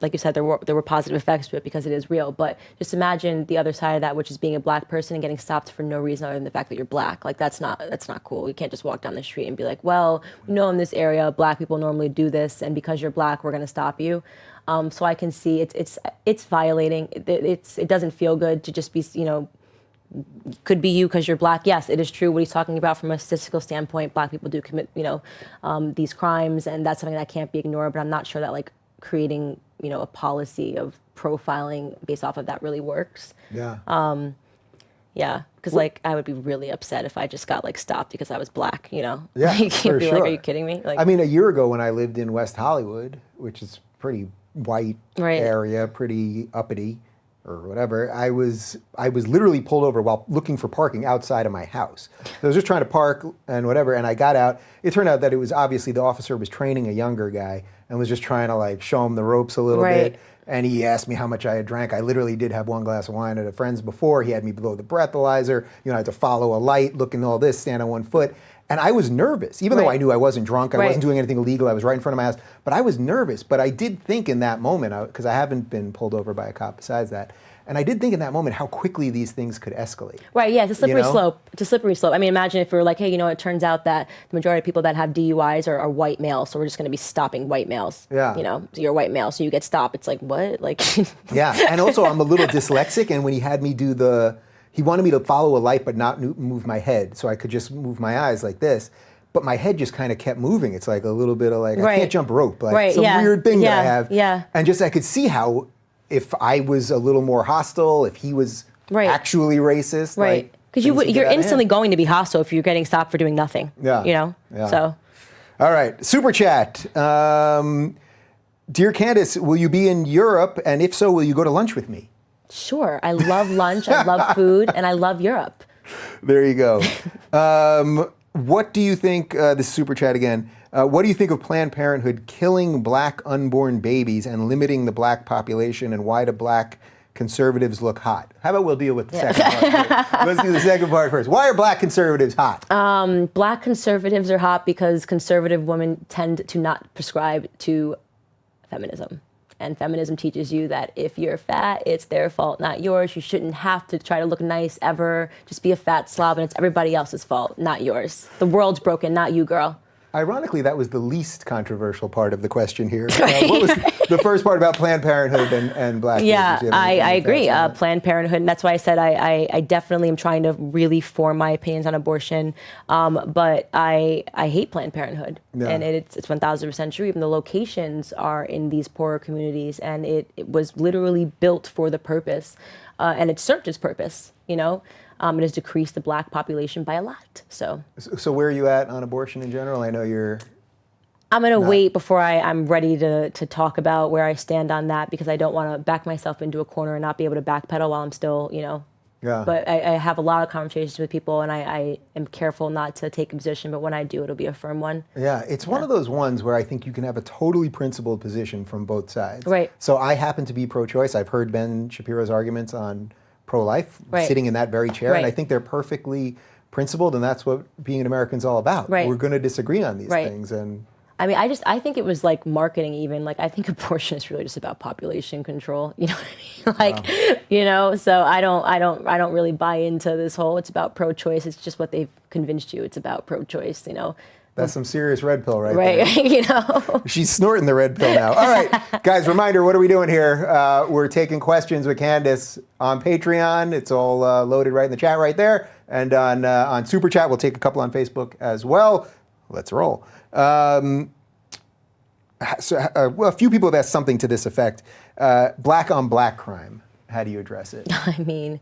like you said, there were positive effects to it because it is real. But just imagine the other side of that, which is being a black person and getting stopped for no reason other than the fact that you're black. Like that's not cool. You can't just walk down the street and be like, well, we know in this area black people normally do this, and because you're black, we're going to stop you. So I can see it's violating. It doesn't feel good to just be, could be you because you're black. Yes, it is true what he's talking about from a statistical standpoint. Black people do commit, these crimes, and that's something that can't be ignored. But I'm not sure that like creating, a policy of profiling based off of that really works. Yeah. Yeah, because like I would be really upset if I just got like stopped because I was black. Yeah, like, for be sure. like, are you kidding me? Like, I mean, a year ago when I lived in West Hollywood, which is pretty white area, pretty uppity or whatever, I was literally pulled over while looking for parking outside of my house. So I was just trying to park and whatever, and I got out. It turned out that it was obviously the officer was training a younger guy and was just trying to like show him the ropes a little bit. And he asked me how much I had drank. I literally did have one glass of wine at a friend's before. He had me below the breathalyzer. I had to follow a light, look and all this, stand on one foot. And I was nervous, even though I knew I wasn't drunk, I wasn't doing anything illegal, I was right in front of my house. But I was nervous. But I did think in that moment, because I haven't been pulled over by a cop besides that, and I did think in that moment how quickly these things could escalate. Right, yeah, it's a slippery slope. It's a slippery slope. I mean, imagine if we were like, hey, it turns out that the majority of people that have DUIs are white males, so we're just going to be stopping white males. Yeah. So you're a white male, so you get stopped. It's like, what? Like. Yeah, and also I'm a little dyslexic, and when he had me do he wanted me to follow a light but not move my head, so I could just move my eyes like this. But my head just kind of kept moving. It's like a little bit of like, I can't jump rope. Like some weird thing that I have. Yeah. And just I could see how if I was a little more hostile, if he was actually racist. Right. Because you're instantly going to be hostile if you're getting stopped for doing nothing. Yeah. Yeah. So. All right. Super chat. Dear Candace, will you be in Europe? And if so, will you go to lunch with me? Sure. I love lunch. I love food. And I love Europe. There you go. What do you think, this is Super Chat again, what do you think of Planned Parenthood killing black unborn babies and limiting the black population, and why do black conservatives look hot? How about we'll deal with the second part? Let's do the second part first. Why are black conservatives hot? Black conservatives are hot because conservative women tend to not prescribe to feminism. And feminism teaches you that if you're fat, it's their fault, not yours. You shouldn't have to try to look nice ever. Just be a fat slob, and it's everybody else's fault, not yours. The world's broken, not you, girl. Ironically, that was the least controversial part of the question here. What was the first part about Planned Parenthood and black? Yeah, I agree. Planned Parenthood, and that's why I said I definitely am trying to really form my opinions on abortion. But I hate Planned Parenthood, and it's 1,000% true. Even the locations are in these poorer communities, and it was literally built for the purpose, and it served its purpose. It has decreased the black population by a lot. So where are you at on abortion in general? I know you're I'm going to wait before I'm ready to talk about where I stand on that, because I don't want to back myself into a corner and not be able to backpedal while I'm still, Yeah. But I have a lot of conversations with people, and I am careful not to take a position, but when I do, it'll be a firm one. Yeah, it's one of those ones where I think you can have a totally principled position from both sides. Right. So I happen to be pro-choice. I've heard Ben Shapiro's arguments on pro-life, sitting in that very chair, and I think they're perfectly principled, and that's what being an American's all about. Right. We're going to disagree on these things, and I mean, I think it was like marketing even. Like, I think abortion is really just about population control. You know what I mean? Like, so I don't really buy into this whole, it's about pro-choice. It's just what they've convinced you. It's about pro-choice, That's some serious red pill there. Right, She's snorting the red pill now. All right, guys, reminder, what are we doing here? We're taking questions with Candace on Patreon. It's all loaded right in the chat right there. And on Super Chat, we'll take a couple on Facebook as well. Let's roll. Well, a few people have asked something to this effect. Black on black crime, how do you address it? I mean,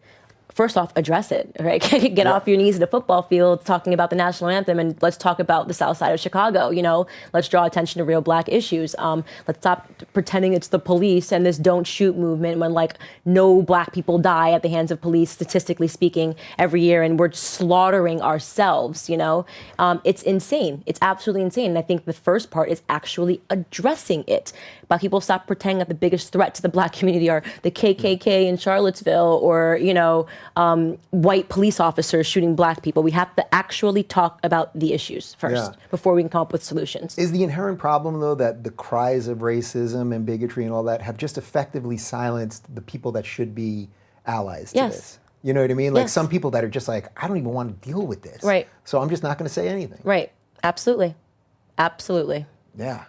first off, address it, right? Get off your knees at a football field talking about the national anthem, and let's talk about the South Side of Chicago, Let's draw attention to real black issues. Let's stop pretending it's the police and this don't shoot movement when, like, no black people die at the hands of police, statistically speaking, every year, and we're slaughtering ourselves, It's insane. It's absolutely insane. And I think the first part is actually addressing it. Black people stop pretending that the biggest threat to the black community are the KKK in Charlottesville or, white police officers shooting black people. We have to actually talk about the issues first before we can come up with solutions. Is the inherent problem, though, that the cries of racism and bigotry and all that have just effectively silenced the people that should be allies to this? You know what I mean? Like some people that are just like, I don't even want to deal with this. Right. So I'm just not going to say anything. Right. Absolutely. Absolutely. Yeah.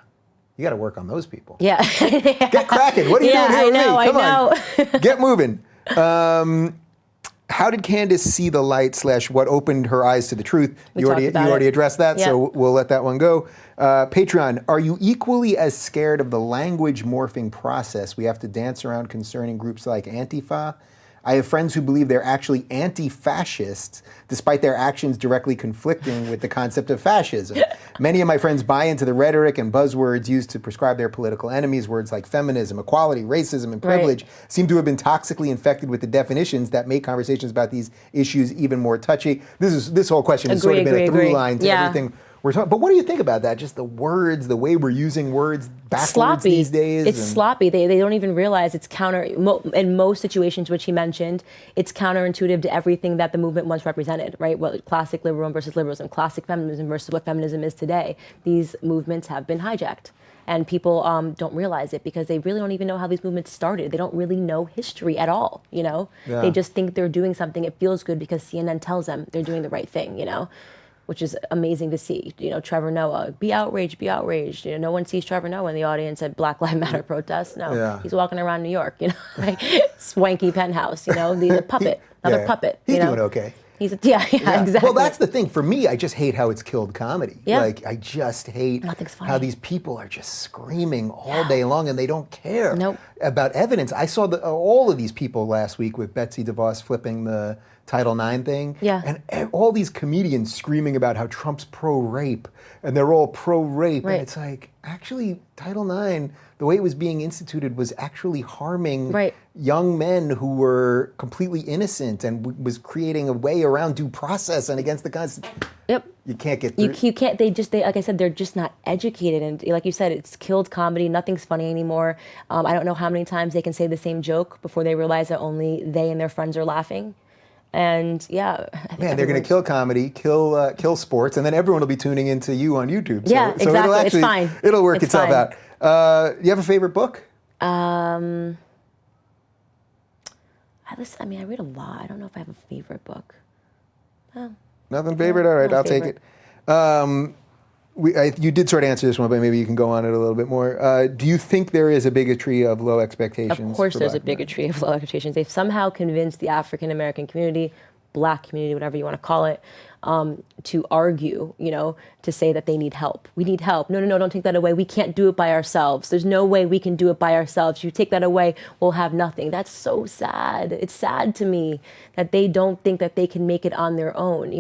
You got to work on those people. Yeah. Get cracking. What are you doing here with me? Come on. Get moving. How did Candace see the light / what opened her eyes to the truth? You already addressed that, so we'll let that one go. Patreon, are you equally as scared of the language morphing process we have to dance around concerning groups like Antifa? I have friends who believe they're actually anti-fascists, despite their actions directly conflicting with the concept of fascism. Many of my friends buy into the rhetoric and buzzwords used to prescribe their political enemies. Words like feminism, equality, racism, and privilege seem to have been toxically infected with the definitions that make conversations about these issues even more touchy. This whole question has sort of been a through line to everything we're talking. But what do you think about that? Just the words, the way we're using words backwards these days? It's sloppy. They don't even realize it's in most situations, which he mentioned, it's counterintuitive to everything that the movement once represented, right? What classic liberalism versus liberalism, classic feminism versus what feminism is today. These movements have been hijacked. And people don't realize it because they really don't even know how these movements started. They don't really know history at all, They just think they're doing something. It feels good because CNN tells them they're doing the right thing, which is amazing to see. Trevor Noah, be outraged, be outraged. No one sees Trevor Noah in the audience at Black Lives Matter protests. No, he's walking around New York, like swanky penthouse, the puppet, another puppet. He's doing okay. Exactly. Well, that's the thing. For me, I just hate how it's killed comedy. Yeah. Like, I just hate how these people are just screaming all day long and they don't care about evidence. I saw all of these people last week with Betsy DeVos flipping the Title IX thing. Yeah. And all these comedians screaming about how Trump's pro-rape and they're all pro-rape. Right. And it's like, actually, Title IX, the way it was being instituted was actually harming young men who were completely innocent and was creating a way around due process and against the Constitution. Yep. You can't get through. You can't, like I said, they're just not educated. And like you said, it's killed comedy. Nothing's funny anymore. I don't know how many times they can say the same joke before they realize that only they and their friends are laughing. And man, they're going to kill comedy, kill sports, and then everyone will be tuning into you on YouTube. So, exactly. It's fine. It'll work itself out. You have a favorite book? I read a lot. I don't know if I have a favorite book. Nothing favorite? All right, I'll take it. You did sort of answer this one, but maybe you can go on it a little bit more. Do you think there is a bigotry of low expectations? Of course there's a bigotry of low expectations. They've somehow convinced the African-American community, black community, whatever you want to call it, to argue, to say that they need help. We need help. No, don't take that away. We can't do it by ourselves. There's no way we can do it by ourselves. You take that away, we'll have nothing. That's so sad. It's sad to me that they don't think that they can make it on their own,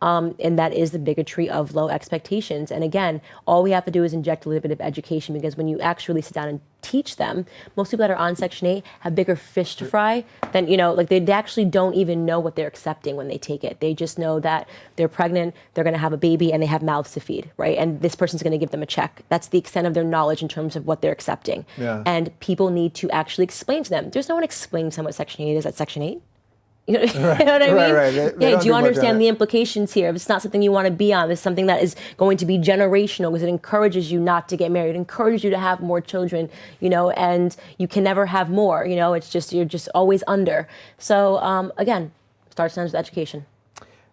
And that is the bigotry of low expectations. And again, all we have to do is inject a little bit of education, because when you actually sit down and teach them, most people that are on Section 8 have bigger fish to fry than, like they actually don't even know what they're accepting when they take it. They just know that they're pregnant, they're going to have a baby, and they have mouths to feed, right? And this person's going to give them a check. That's the extent of their knowledge in terms of what they're accepting. Yeah. And people need to actually explain to them. There's no one explaining to them what Section 8 is at Section 8. You know, Right. you know what I mean? Right. Yeah, do you understand the implications here? If it's not something you want to be on, it's something that is going to be generational, because it encourages you not to get married, it encourages you to have more children, and you can never have more, it's just, you're just always under. So again, starts and ends with education.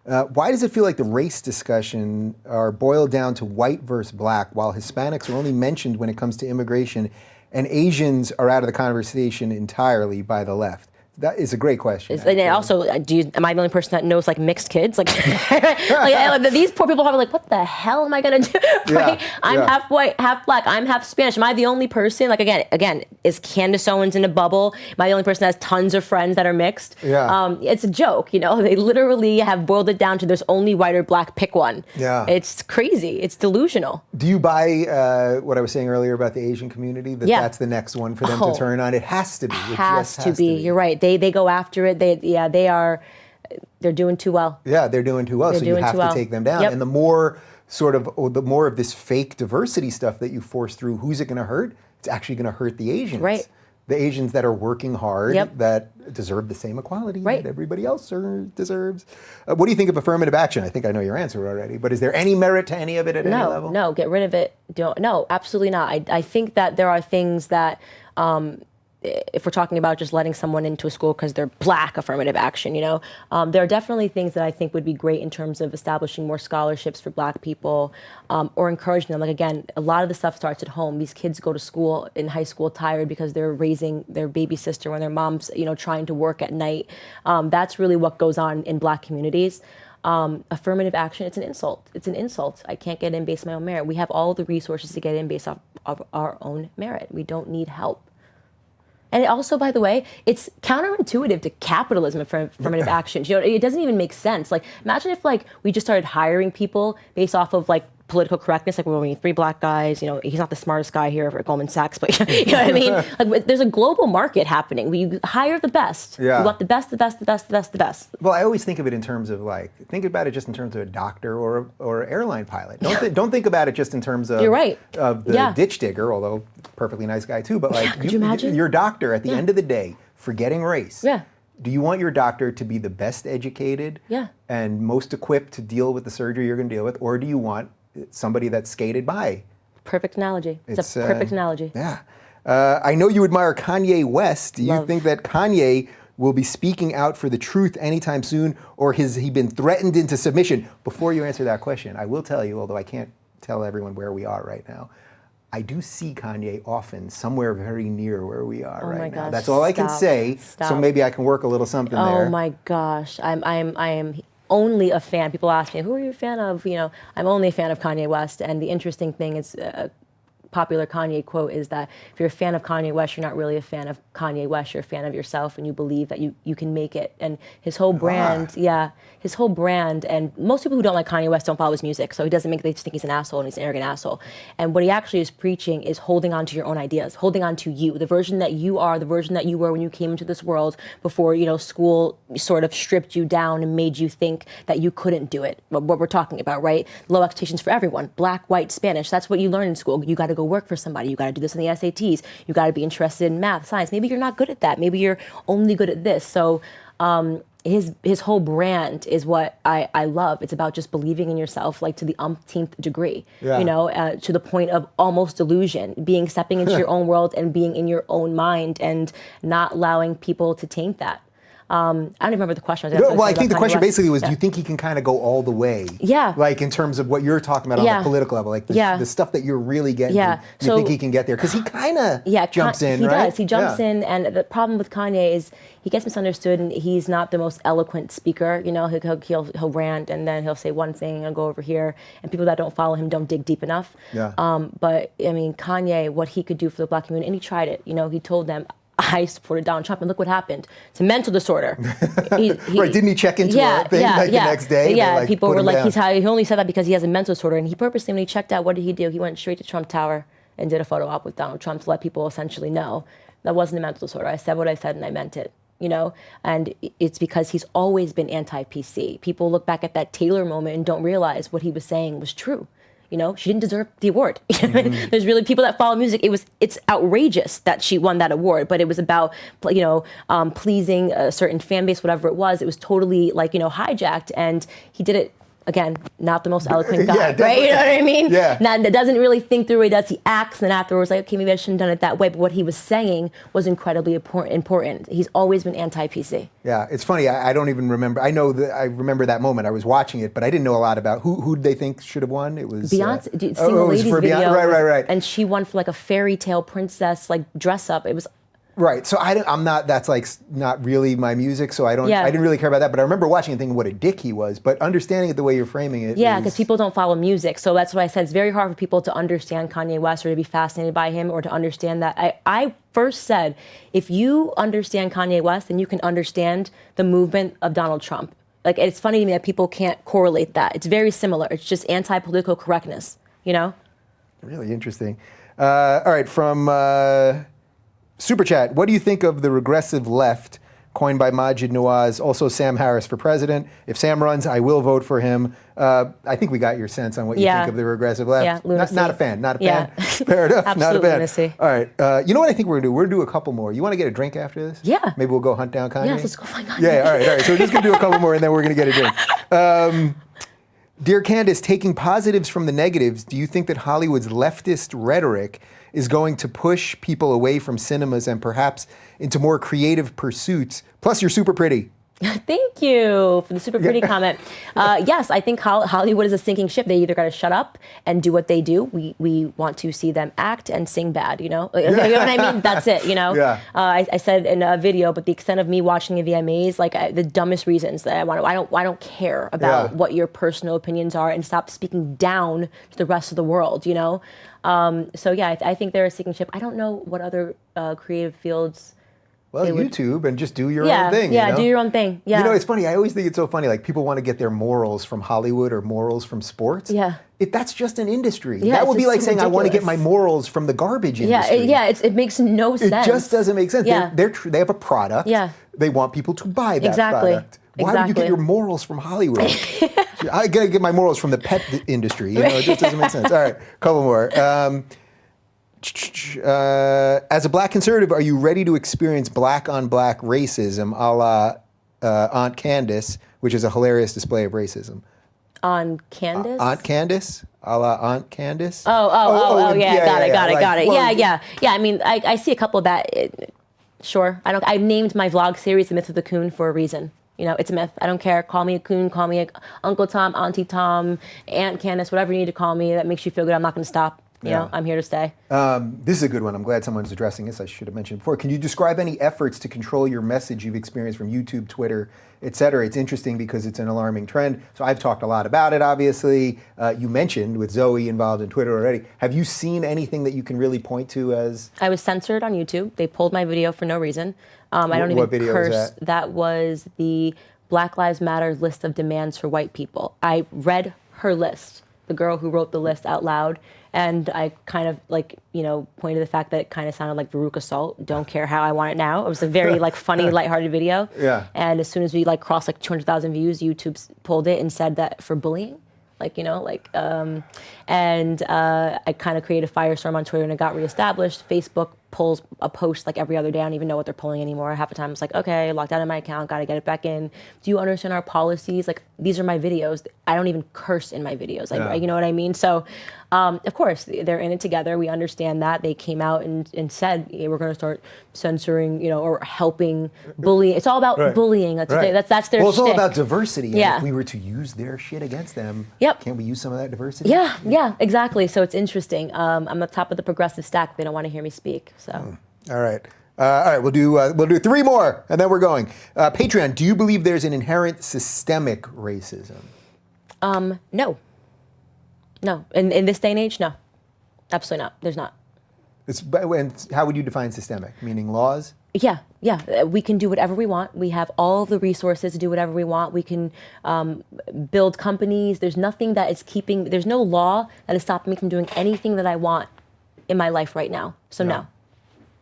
Why does it feel like the race discussion are boiled down to white versus black, while Hispanics are only mentioned when it comes to immigration, and Asians are out of the conversation entirely by the left? That is a great question. And also, am I the only person that knows mixed kids? These poor people are like, what the hell am I gonna do? Right? Yeah, I'm half white, half black. I'm half Spanish. Am I the only person? Again, is Candace Owens in a bubble? Am I the only person that has tons of friends that are mixed? Yeah. It's a joke. They literally have boiled it down to there's only white or black. Pick one. Yeah. It's crazy. It's delusional. Do you buy what I was saying earlier about the Asian community? That's the next one for them to turn on. It has to be. It has to be. You're right. They go after it. They're doing too well. Yeah, they're doing too well. So you have to take them down. Yep. And the more of this fake diversity stuff that you force through, who's it going to hurt? It's actually going to hurt the Asians. Right. The Asians that are working hard, that deserve the same equality that everybody else deserves. What do you think of affirmative action? I think I know your answer already, but is there any merit to any of it at any level? No, get rid of it. No, absolutely not. I think that there are things that, if we're talking about just letting someone into a school because they're black, affirmative action, there are definitely things that I think would be great in terms of establishing more scholarships for black people, or encouraging them. Again, a lot of the stuff starts at home. These kids go to school in high school tired because they're raising their baby sister when their mom's, trying to work at night. That's really what goes on in black communities. Affirmative action, it's an insult. It's an insult. I can't get in based on my own merit. We have all the resources to get in based off of our own merit. We don't need help. And also, by the way, it's counterintuitive to capitalism for affirmative action. It doesn't even make sense. Imagine if we just started hiring people based off of political correctness. We need 3 black guys. He's not the smartest guy here at Goldman Sachs, but you know what I mean? There's a global market happening. We hire the best. Yeah. We want the best, the best, the best, the best, the best. Well, I always think of it in terms of think about it just in terms of a doctor or airline pilot. Don't think about it just in terms of You're right. Of the ditch digger, although perfectly nice guy too. But could you imagine? Your doctor at the end of the day, forgetting race. Yeah. Do you want your doctor to be the best educated and most equipped to deal with the surgery you're going to deal with, or do you want somebody that's skated by? Perfect analogy. It's a perfect analogy. Yeah. I know you admire Kanye West. Do you think that Kanye will be speaking out for the truth anytime soon, or has he been threatened into submission? Before you answer that question, I will tell you, although I can't tell everyone where we are right now, I do see Kanye often somewhere very near where we are right now. That's all I can say. So maybe I can work a little something there. Oh my gosh. I am only a fan. People ask me, who are you a fan of? I'm only a fan of Kanye West. And the interesting thing is, popular Kanye quote is that if you're a fan of Kanye West, you're not really a fan of Kanye West, you're a fan of yourself, and you believe that you can make it. And his whole brand, his whole brand, and most people who don't like Kanye West don't follow his music, so he doesn't make, they just think he's an asshole and he's an arrogant asshole. And what he actually is preaching is holding on to your own ideas, holding on to you, the version that you are, the version that you were when you came into this world before, school sort of stripped you down and made you think that you couldn't do it. What we're talking about, right? Low expectations for everyone, black, white, Spanish, that's what you learn in school. You got to go work for somebody. You got to do this on the SATs. You got to be interested in math, science. Maybe you're not good at that. Maybe you're only good at this. So his whole brand is what I love. It's about just believing in yourself, to the umpteenth degree, to the point of almost delusion, stepping into your own world and being in your own mind and not allowing people to taint that. I don't even remember the question. I think the question basically was, do you think he can kind of go all the way? Yeah. In terms of what you're talking about on the political level, the stuff that you're really getting to, you think he can get there? Because he kind of jumps in, right? He does. He jumps in, and the problem with Kanye is he gets misunderstood, and he's not the most eloquent speaker. He'll rant, and then he'll say one thing and go over here, and people that don't follow him don't dig deep enough. Yeah. But, Kanye, what he could do for the black community, and he tried it. He told them, I supported Donald Trump, and look what happened. It's a mental disorder. Right, didn't he check into a thing the next day? Yeah, they, people were like, down. he only said that because he has a mental disorder. And he purposely, when he checked out, what did he do? He went straight to Trump Tower and did a photo op with Donald Trump to let people essentially know that wasn't a mental disorder. I said what I said and I meant it, you know? And it's because he's always been anti-PC. People look back at that Taylor moment and don't realize what he was saying was true. You know, she didn't deserve the award. There's really people that follow music. It's outrageous that she won that award, but it was about, you know, pleasing a certain fan base, whatever it was. It was totally like, you know, hijacked, and he did it. Again, not the most eloquent guy, right? You know what I mean? Yeah. That doesn't really think through it. Does he acts, and then afterwards, like, okay, maybe I shouldn't have done it that way. But what he was saying was incredibly important. He's always been anti-PC. Yeah, it's funny. I don't even remember. I remember that moment. I was watching it, but I didn't know a lot about who they think should have won. It was Beyonce. Did you see the ladies video? Right. And she won for like a fairy tale princess like dress up. It was. Right, so I'm not. That's like not really my music, so I don't. Yeah. I didn't really care about that. But I remember watching and thinking what a dick he was. But understanding it the way you're framing it. Yeah, because people don't follow music, so that's what I said. It's very hard for people to understand Kanye West or to be fascinated by him or to understand that. I first said, if you understand Kanye West, then you can understand the movement of Donald Trump. Like, it's funny to me that people can't correlate that. It's very similar. It's just anti-political correctness, you know? Really interesting. All right, from. Super Chat, what do you think of the regressive left coined by Majid Nawaz, also Sam Harris for president? If Sam runs, I will vote for him. I think we got your sense on what you think of the regressive left. Yeah, lunacy. Not a fan, not a fan. Fair enough, Absolute not a fan. lunacy. All right, you know what I think we're gonna do? We're gonna do a couple more. You wanna get a drink after this? Yeah. Maybe we'll go hunt down Kanye? Yeah, let's go find Kanye. Yeah, all right. So we're just gonna do a couple more and then we're gonna get a drink. Dear Candace, taking positives from the negatives, do you think that Hollywood's leftist rhetoric is going to push people away from cinemas and perhaps into more creative pursuits? Plus, you're super pretty. Thank you for the super pretty comment. Yes, I think Hollywood is a sinking ship. They either got to shut up and do what they do. We want to see them act and sing bad, you know? You know what I mean? That's it, you know? Yeah. I said in a video, but the extent of me watching the VMAs, like the dumbest reasons that I don't care about what your personal opinions are, and stop speaking down to the rest of the world, you know? So yeah, I think they're a sinking ship. I don't know what other creative fields. Well, YouTube and just do your own thing. Yeah, you know? do your own thing. Yeah. You know, it's funny. I always think it's so funny. Like, people want to get their morals from Hollywood or morals from sports. Yeah. That's just an industry. Yeah, that would be like so saying, I want to get my morals from the garbage industry. It makes no sense. It just doesn't make sense. Yeah. They have a product. Yeah. They want people to buy that Exactly. product. Why would you get your morals from Hollywood? I gotta get my morals from the pet industry. You know, it just doesn't make sense. All right, couple more. As a black conservative, are you ready to experience black on black racism a la Aunt Candace, which is a hilarious display of racism? On Candace? Aunt Candace? A la Aunt Candace? Oh, yeah, got it. Well, Yeah. I mean, I see a couple of that. Sure. I named my vlog series The Myth of the Coon for a reason. You know, it's a myth. I don't care. Call me a coon, call me Uncle Tom, Auntie Tom, Aunt Candace, whatever you need to call me that makes you feel good. I'm not going to stop. You know, I'm here to stay. This is a good one. I'm glad someone's addressing this. I should have mentioned before. Can you describe any efforts to control your message you've experienced from YouTube, Twitter, et cetera? It's interesting because it's an alarming trend. So I've talked a lot about it, obviously. You mentioned with Zoe involved in Twitter already. Have you seen anything that you can really point to as? I was censored on YouTube. They pulled my video for no reason. I don't even what video curse. was that? That was the Black Lives Matter list of demands for white people. I read her list, the girl who wrote the list out loud. And I kind of pointed to the fact that it kind of sounded like Veruca Salt. Don't care how I want it now. It was a very funny, lighthearted video. Yeah. And as soon as we crossed 200,000 views, YouTube pulled it and said that for bullying, and I kind of created a firestorm on Twitter and it got reestablished. Facebook pulls a post every other day. I don't even know what they're pulling anymore. Half the time it's okay, locked out of my account, got to get it back in. Do you understand our policies? These are my videos. I don't even curse in my videos. You know what I mean? So, of course, they're in it together. We understand that. They came out and said, hey, we're going to start censoring, or helping bullying. It's all about bullying. That's their Well, it's all shtick. about diversity. Yeah. And if we were to use their shit against them, can't we use some of that diversity? Yeah, exactly. So it's interesting. I'm the top of the progressive stack. They don't want to hear me speak. So. All right. We'll do three more, and then we're going. Patreon, do you believe there's an inherent systemic racism? No. In this day and age, no. Absolutely not. There's not. And how would you define systemic? Meaning laws? Yeah. We can do whatever we want. We have all the resources to do whatever we want. We can build companies. There's nothing that is there's no law that is stopping me from doing anything that I want in my life right now. So no.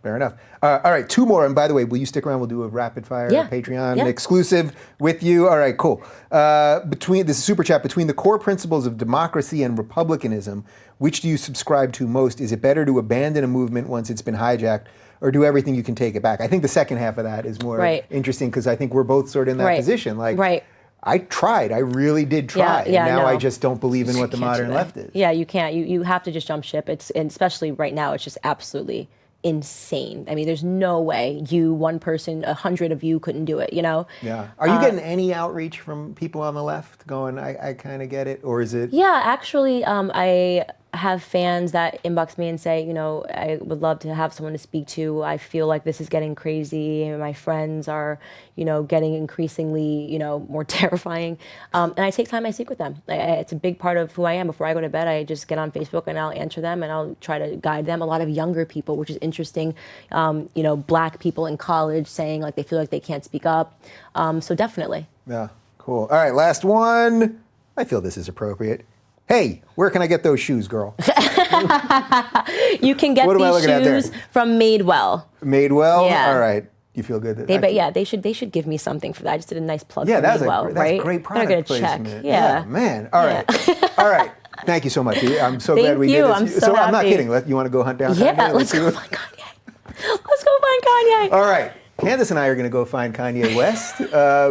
Fair enough. All right, 2 more. And by the way, will you stick around? We'll do a rapid fire Patreon exclusive with you. All right, cool. This is super chat. Between the core principles of democracy and republicanism, which do you subscribe to most? Is it better to abandon a movement once it's been hijacked, or do everything you can take it back? I think the second half of that is more interesting because I think we're both sort of in that position. Like, I tried. I really did try. And now I just don't believe in what the modern left is. Yeah, you can't. You have to just jump ship. And especially right now, it's just absolutely insane. I mean, there's no way one person, 100 of you couldn't do it, you know? Yeah. Are you getting any outreach from people on the left going, I kind of get it? Or is it? Yeah, actually, I have fans that inbox me and say, you know, I would love to have someone to speak to. I feel like this is getting crazy and my friends are, you know, getting increasingly, you know, more terrifying. And I take time, I speak with them. It's a big part of who I am. Before I go to bed, I just get on Facebook and I'll answer them and I'll try to guide them. A lot of younger people, which is interesting, you know, Black people in college saying like they feel like they can't speak up. So definitely. Yeah, cool. All right, last one. I feel this is appropriate. Hey, where can I get those shoes, girl? You can get these shoes from Madewell. Madewell? Yeah. All right. You feel good? They should give me something for that. I just did a nice plug for Madewell, that's right? a great product They're placement. Check. Yeah, man. All right. All right. Thank you so much. I'm so glad we did this. I'm so happy. I'm not kidding. You want to go hunt down Kanye? Yeah, let's go find Kanye. Let's go find Kanye. All right. Candace and I are going to go find Kanye West.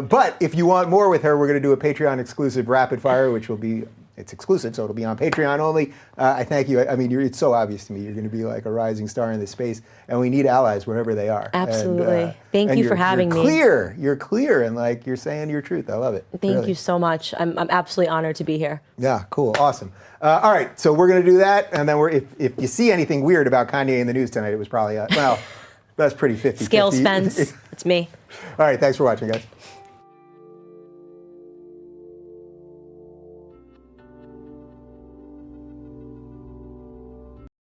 But if you want more with her, we're going to do a Patreon exclusive rapid fire, which will be, it's exclusive, so it'll be on Patreon only. I thank you. I mean, it's so obvious to me. You're going to be like a rising star in this space, and we need allies wherever they are. Absolutely. And, thank you for having me. You're clear, and like you're saying your truth. I love it. Thank you so much. I'm absolutely honored to be here. Yeah, cool, awesome. All right, so we're going to do that, and then if you see anything weird about Kanye in the news tonight, it was probably well, that's pretty 50-50. Scale Spence. It's me. All right, thanks for watching, guys.